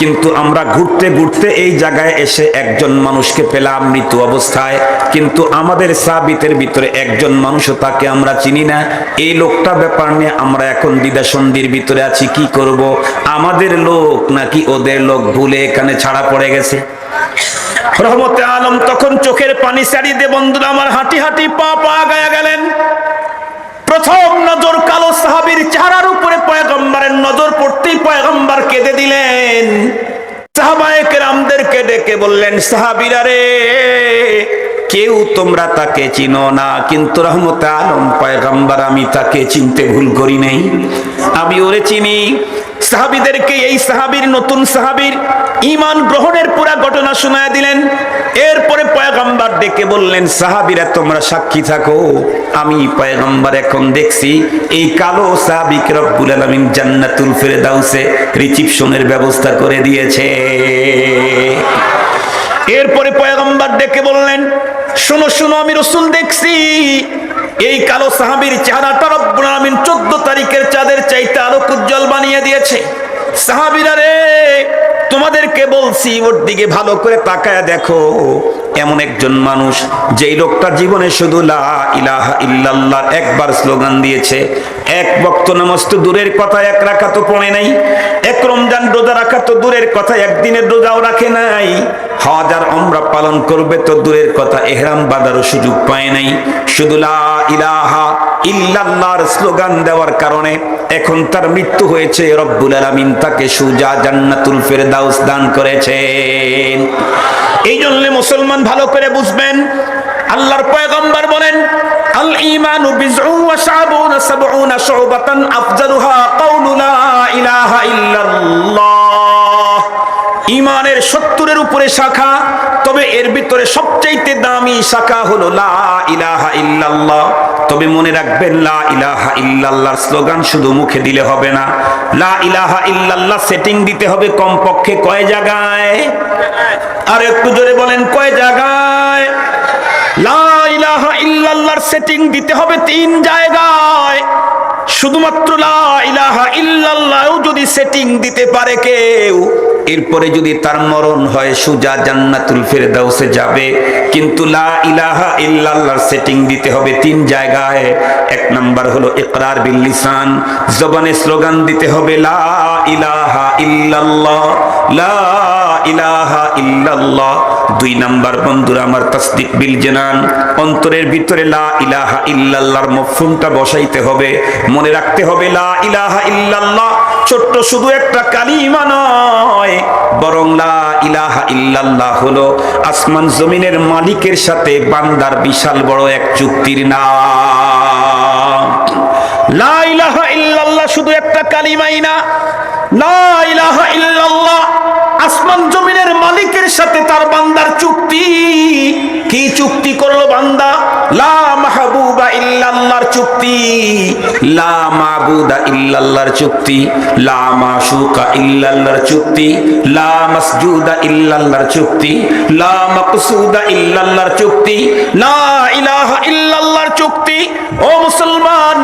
কিন্তু আমরা ঘুরতে ঘুরতে এই জায়গায় এসে একজন মানুষকে পেলাম মৃত অবস্থায়, কিন্তু আমাদের সাহাবীদের ভিতরে একজন মানুষও তাকে আমরা চিনি না। এই লোকটা ব্যাপার নিয়ে আমরা এখন দ্বিধাসন্ধির ভিতরে আছি, কি করব? আমাদের লোক নাকি ওদের লোক ভুলে এখানে ছাড়া পড়ে গেছে? রহমতে আলম তখন চোখের পানি ছাড়িয়ে দিয়ে বন্ধুরা আমার হাঁটি হাঁটি পা পা আগায়া গেলেন। প্রথম নজর কালো সাহাবীর চেহারার উপরে পয়গম্বরের নজর পড়তেই পয়গম্বর কেঁদে দিলেন। সাহাবায়ে কেরামদেরকে ডেকে বললেন, সাহাবীরা রে, কেউ তোমরা তাকে চিনো না, কিন্তু রহমতে আলম পয়গম্বর আমি তাকে চিনতে ভুল করি নাই, আমি ওরে চিনি। সাহাবীদেরকে এই সাহাবীর, নতুন সাহাবীর ঈমান গ্রহণের পুরা ঘটনা শোনায় দিলেন। এরপরে পয়গম্বর ডেকে বললেন, সাহাবীরা তোমরা সাক্ষী থাকো, আমি পয়গম্বর এখন দেখছি এই কালো সাহাবীকে রব্বুল আলামিন জান্নাতুল ফেরদাউসে রিসিপশনের ব্যবস্থা করে দিয়েছে। এরপরে পয়গম্বর ডেকে বললেন, শোনো শোনো, আমি রাসূল দেখছি এই কালো সাহাবীর চেহারাটা রব্বুল আলামিন 14 তারিখের চাঁদের চাইতে আলোক উজ্জ্বল বানিয়ে দিয়েছে। সাহাবীরা রে, তোমাদেরকে বলছি ওর দিকে ভালো করে তাকায় দেখো, এমন একজন মানুষ যেই লোকটা জীবনে শুধু লা ইলাহা ইল্লাল্লাহ একবার স্লোগান দিয়েছে, এক ওয়াক্ত নামাজ তো দূরের কথা, এক রাকাত তো পড়ে নাই, এক রমজান রোজা রাখা তো দূরের কথা, একদিনের রোজাও রাখে নাই, হজ আর উমরা পালন করবে তো দূরের কথা, ইহরাম বাঁধারও সুযোগ পায় নাই। শুধু লা ইলাহা ইল্লাল্লাহর স্লোগান দেওয়ার কারণে এখন তার মৃত্যু হয়েছে, রব্বুল আলামিন তাকে সুজা জান্নাতুল ফেরদাউস দান করেছেন। এই জন্য মুসলমান ভালো করে বুঝবেন, আল্লাহর পয়গম্বর বলেন, আল ঈমানু বিজউন ওয়া শাবুনা সাবউনা শুবাতান আফজালুহা কাউলু লা ইলাহা ইল্লাল্লাহ। ঈমানের 70-এর উপরে শাখা, তবে এর ভিতরে সবচেয়ে দামি শাখা হলো লা ইলাহা ইল্লাল্লাহ। তবে মনে রাখবেন, লা ইলাহা ইল্লাল্লাহর স্লোগান শুধু মুখে দিলে হবে না, লা ইলাহা ইল্লাল্লাহ সেটিং দিতে হবে কমপক্ষে কয় জায়গায়? আর একটু জোরে বলেন, কয় জায়গায়? লা ইলাহা ইল্লাল্লাহর সেটিং দিতে হবে 3 জায়গায়। শুধুমাত্র লা ইলাহা ইল্লাল্লাহ যদি সেটিং দিতে পারে কেউ, এরপরে যদি তার মরণ হয় সুজা জান্নাতুল ফেরদাউসে যাবে। কিন্তু লা ইলাহা ইল্লাল্লাহর সেটিং দিতে হবে 3 জায়গায়। 1 নাম্বার হলো ইকরার বিল লিসান, জবানে স্লোগান দিতে হবে লা ইলাহা ইল্লাল্লাহ, লা ইলাহা ইল্লাল্লাহ। 2 নাম্বার বন্ধুরা আমার, তাসদিক বিল জানান, অন্তরের ভিতরে লা ইলাহা ইল্লাল্লাহর মফহুমটা বসাইতে হবে, মনে রাখতে হবে লা ইলাহা ইল্লাল্লাহ ছোট্ট শুধু একটা কালিমা নয়, বরং লা ইলাহা ইল্লাল্লাহ হলো আসমান জমিনের মালিকের সাথে বান্দার বিশাল বড় এক চুক্তির নাম। লা ইলাহা ইল্লাল্লাহ শুধু একটা কালিমাই না, লা ইলাহা ইল্লাল্লাহ আসমান জমিনের মালিকের সাথে তার বান্দার চুক্তি। কি চুক্তি করলো বান্দা? লা মাহবুবা ইল্লাল্লাহর চুক্তি, লা মাবুদা ইল্লাল্লাহর চুক্তি, লা মাশুকা ইল্লাল্লাহর চুক্তি, লা মাসজুদা ইল্লাল্লাহর চুক্তি, লা মাকসুদা ইল্লাল্লাহর চুক্তি, লা ইলাহা ইল্লাল্লাহর চুক্তি। ও মুসলমান,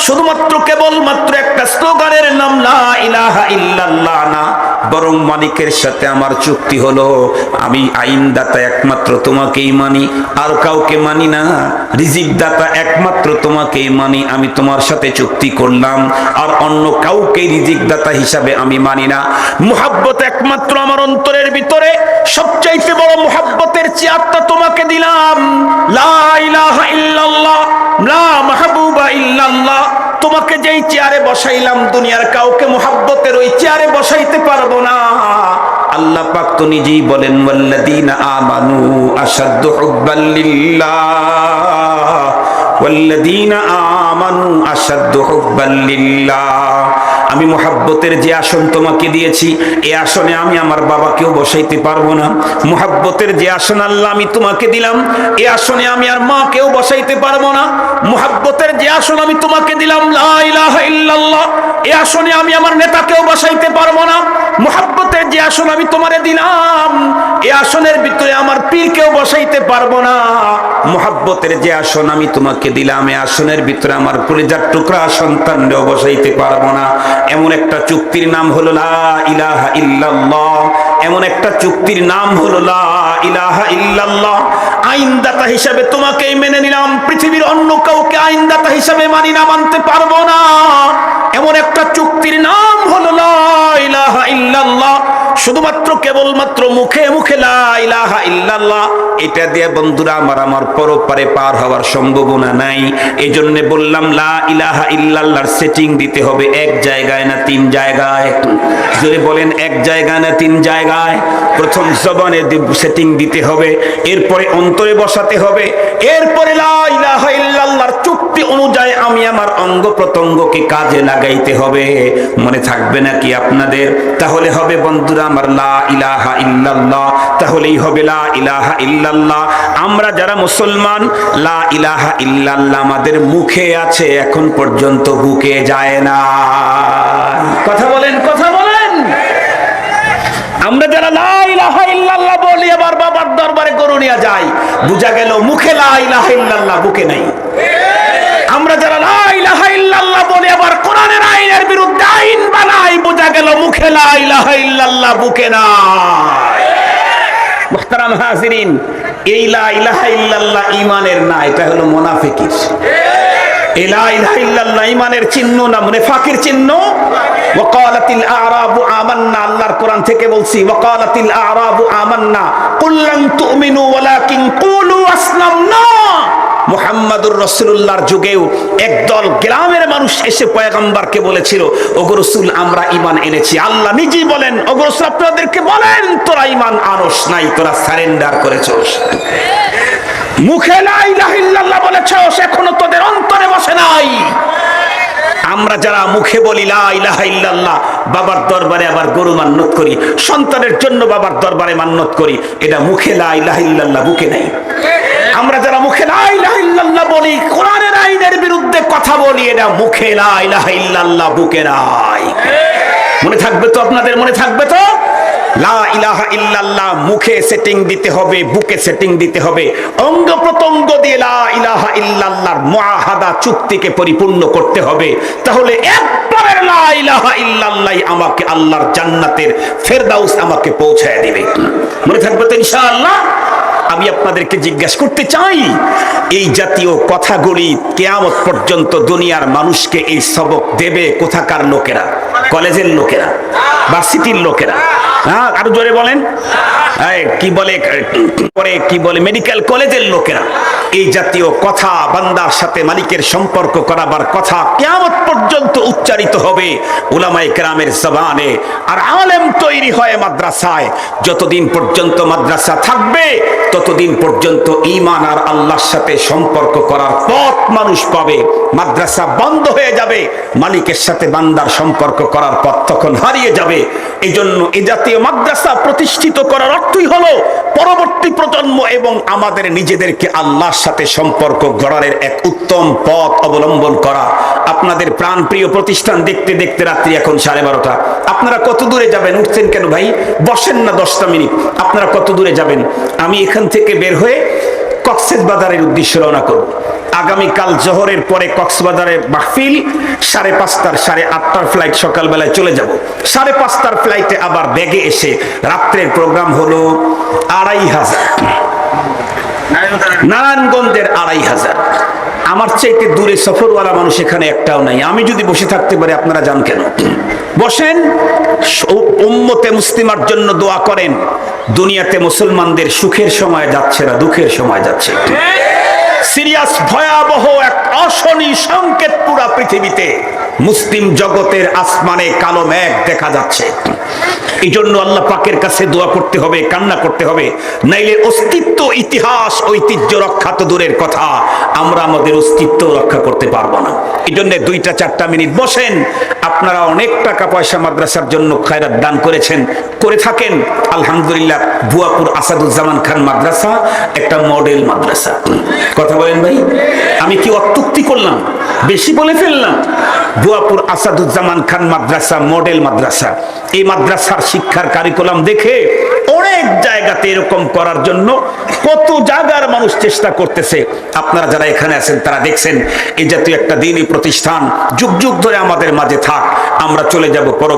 শুধুমাত্র কেবলমাত্র একটা স্লোগানের নাম লা ইলাহা ইল্লাল্লাহ না, বরং মালিকের সাথে আমার চুক্তি হলো আমি আইনদাতা একমাত্র তোমাকেই মানি, আর কাউকে মানি না। রিজিক দাতা একমাত্র তোমাকেই মানি, আমি তোমার সাথে চুক্তি করলাম, আর অন্য কাউকে রিজিক দাতা হিসাবে আমি মানি না। মুহাব্বত একমাত্র আমার অন্তরের ভিতরে, সবচাইতে বড় মুহাব্বতের চেয়ারটা তোমাকে দিলাম। লা ইলাহা ইল্লাল্লাহ, লা মাহবুবা ইল্লাল্লাহ। তোমাকে যেই চেয়ারে বসাইলাম, দুনিয়ার কাউকে মুহাব্বতের ওই চেয়ারে বসাইতে পারবো না। আল্লাহ পাক তো নিজেই বলেন, ওয়াল্লাযীনা আমানু আশাদ্দু হুব্বান লিল্লাহ, ওয়াল্লাযীনা আমানু আশাদ্দু হুব্বান লিল্লাহ। আমি মুহাব্বতের যে আসন তোমাকে দিয়েছি, এই আসনে আমি আমার বাবাকেও বসাইতে পারবো না। মুহাব্বতের যে আসন আল্লাহ আমি তোমাকে দিলাম, এই আসনে আমি আর মাকেও বসাইতে পারবো না। মুহাব্বতের যে আসন আমি তোমাকে দিলাম, লা ইলাহা ইল্লাল্লাহ, এই আসনে আমি আমার নেতাকেও বসাইতে পারবো না। মুহাব্বতের যে আসন আমি তোমারে দিলাম, এই আসনের ভিতরে আমার পীরকেও বসাইতে পারবো না। মুহাব্বতের যে আসন আমি তোমাকে দিলাম, এই আসনের ভিতরে আমার কলিজার টুকরা সন্তানকেও বসাইতে পারবো না। এমন একটা চুক্তির নাম হলো লা ইলাহা ইল্লাল্লাহ, এমন একটা চুক্তির নাম হলো লা ইলাহা ইল্লাল্লাহ। আইনদাতা হিসাবে তোমাকেই মেনে নিলাম, পৃথিবীর অন্য কাউকে আইনদাতা হিসাবে মানি না, মানতে পারবো না। এমন একটা চুক্তির নাম হলো লা ইলাহা ইল্লাল্লাহ। শুধুমাত্র কেবলমাত্র মুখে মুখে লা ইলাহা ইল্লাল্লাহ, এটা দিয়ে বন্ধুরা আমার পরপারে পার হওয়ার সম্ভাবনা নাই। এই জন্য বললাম লা ইলাহা ইল্লাল্লাহর সেটিং দিতে হবে এক জায়গায় না তিন জায়গায়। যদি বলেন এক জায়গায় না তিন জায়গায়, প্রথম জবানে সেটিং দিতে হবে, এরপরে অন্তরে বসাতে হবে, এরপরে লা ইলাহা ইল্লাল্লাহর চুক্তি অনুযায়ী আমি আমার অঙ্গ প্রত্যঙ্গকে কাজে লাগাইতে হবে। মনে থাকবে নাকি আপনাদের? তাহলে হবে বন্ধুরা আমার লা ইলাহা ইল্লাল্লাহ, তাহলেই হবে লা ইলাহা ইল্লাল্লাহ। আমরা যারা মুসলমান, লা ইলাহা ইল্লাল্লাহ আমাদের মুখে আছে, এখন পর্যন্ত বুকে যায় না। কথা বলেন, কথা বলেন। আমরা যারা লা ইলাহা ইল্লাল্লাহ বলি, আবার বাবার দরবারে গরু নিয়ে যাই, বুঝা গেল মুখে লা ইলাহা ইল্লাল্লাহ, বুকে নাই। আমরা যারা লা ইলাহা ইল্লাল্লাহ বলি, আবার কোরআনের আইনের বিরুদ্ধে আইন বানাই, বোঝা গেল মুখে লা ইলাহা ইল্লাল্লাহ, বুকে নাই। মুহতারাম হাজিরিন, এই লা ইলাহা ইল্লাল্লাহ ঈমানের না, এটা হলো মুনাফিকের। এই লা ইলাহা ইল্লাল্লাহ ঈমানের চিহ্ন না, মুনাফিকের চিহ্ন। ওয়াকালাতিল আ'রাবু আমান্না, আল্লাহর কোরআন থেকে বলছি, ওয়াকালাতিল আ'রাবু আমান্না কুল লান তুমিনু ওয়ালাকিন কুলু আসলামনা। মুহাম্মাদুর রাসূলুল্লাহর যুগেও একদল গ্রামের মানুষ এসে পয়গম্বরকে বলেছিল, ওগো রাসূল আমরা ঈমান এনেছি। আল্লাহ নিজেই বলেন, ওগো রাসূল আপনাদেরকে বলেন, তোরা ঈমান আনস নাই, তোরা সারেন্ডার করেছস। মুখে লা ইলাহা ইল্লাল্লাহ বলেছস, এখনো তোদের অন্তরে বসে নাই। আমরা যারা মুখে বলি লা ইলাহা ইল্লাল্লাহ, বাবার দরবারে আবার গরু মান্নত করি, সন্তানের জন্য বাবার দরবারে মান্নত করি, এটা মুখে লা ইলাহা ইল্লাল্লাহ, বুকে নাই। আমরা যারা মুখে লা ইলাহা ইল্লাল্লাহ বলি, কোরআনের আইনের বিরুদ্ধে কথা বলি, এটা মুখে লা ইলাহা ইল্লাল্লাহ, বুকে নাই। মনে থাকবে তো আপনাদের? মনে থাকবে তো? লা ইলাহা ইল্লাল্লাহ মুখে সেটিং দিতে হবে, বুকে সেটিং দিতে হবে, অঙ্গ প্রত্যঙ্গ দিয়ে লা ইলাহা ইল্লাল্লাহর মুআহাদা চুক্তিকে পরিপূর্ণ করতে হবে। তাহলে একবারের লা ইলাহা ইল্লাল্লাহ আমাকে আল্লাহর জান্নাতের ফেরদাউস আমাকে পৌঁছায় দিবে। মনে থাকবে তো ইনশাআল্লাহ? আমি আপনাদেরকে জিজ্ঞাসা করতে চাই, এই জাতীয় কথাগুলি কিয়ামত পর্যন্ত দুনিয়ার মানুষকে এই সবক দেবে কোথাকার লোকেরা? কলেজের লোকেরা, ভার্সিটির লোকেরা, হ্যাঁ আরো জোরে বলেন, কি বলে মেডিকেল কলেজের লোকেরা। এই জাতীয় কথা, বান্দার সাথে মালিকের সম্পর্ক করাবার কথা কিয়ামত পর্যন্ত উচ্চারিত হবে উলামায়ে কেরামের জবানে। আর আলেম তৈরি হয় মাদ্রাসায়। যতদিন পর্যন্ত মাদ্রাসা থাকবে, ততদিন পর্যন্ত ঈমান আর আল্লাহর সাথে সম্পর্ক করার পথ মানুষ পাবে। মাদ্রাসা বন্ধ হয়ে যাবে, মালিকের সাথে বান্দার সম্পর্ক করার পথ তখন হারিয়ে যাবে। এই জন্য এই জাতীয় মাদ্রাসা প্রতিষ্ঠিত করার অর্থই হলো পরবর্তী প্রজন্ম এবং আমাদের নিজেদেরকে আল্লাহর সাথে সম্পর্ক গড়ার এক উত্তম পথ অবলম্বন করা। আপনাদের প্রাণপ্রিয় প্রতিষ্ঠান দেখতে দেখতে রাত্রি এখন 12:30। আপনারা কত দূরে যাবেন? উঠছেন কেন ভাই? বসেন না 10টা মিনিট। আপনারা কত দূরে যাবেন? আমি এখান থেকে বের হয়ে কক্সবাজারের উদ্দেশ্যে রওনা করব। আগামীকাল জোহরের পরে কক্সবাজারে মাহফিল, 5:30 8:30 ফ্লাইট, সকালবেলায় চলে যাব। 5:30 ফ্লাইটে আবার ব্যাগে এসে রাত্রের প্রোগ্রাম হলো 2500, নারায়ণগঞ্জের 2500। আমার চাইতে দূরে সফরওয়ালা মানুষ এখানে একটাও নাই। আমি যদি বসে থাকতে পারি, আপনারা যান কেন? বসেন, উম্মতে মুসলিমার জন্য দোয়া করেন। দুনিয়াতে মুসলমানদের সুখের সময় যাচ্ছে না, দুঃখের সময় যাচ্ছে। সিরিয়াস ভয়াবহ এক অশনি সংকেত পুরা পৃথিবীতে, মুসলিম জগতের আসমানে কালো মেঘ দেখা যাচ্ছে। এই জন্য আল্লাহ পাকের কাছে দোয়া করতে হবে, কান্না করতে হবে, নাইলে অস্তিত্ব, ইতিহাস, ঐতিহ্য রক্ষা তো দূরের কথা, আমরা আমাদের অস্তিত্ব রক্ষা করতে পারবো না। এই জন্য 2-4 মিনিট বসেন। আপনারা অনেক টাকা পয়সা মাদ্রাসার জন্য খায়রাত দান করেছেন, করে থাকেন, আলহামদুলিল্লাহ। ভুয়াপুর আসাদুজ্জামান খান মাদ্রাসা একটা মডেল মাদ্রাসা। কথা বলেন ভাই, আমি কি অত্যুক্তি করলাম? বেশি বলে ফেললাম? ভুয়াপুর আসাদুজ্জামান খান মাদ্রাসা মডেল মাদ্রাসা। এই মাদ্রাসার শিক্ষার কারিকুলাম দেখে অনেক জায়গাতে এরকম করার জন্য কত জায়গার মানুষ চেষ্টা করতেছে। আপনারা যারা এখানে আছেন তারা দেখছেন, এই জাতীয় একটা দ্বীনি প্রতিষ্ঠান যুগ যুগ ধরে আমাদের মাঝে থাক। আমরা চলে যাব পরবর্তী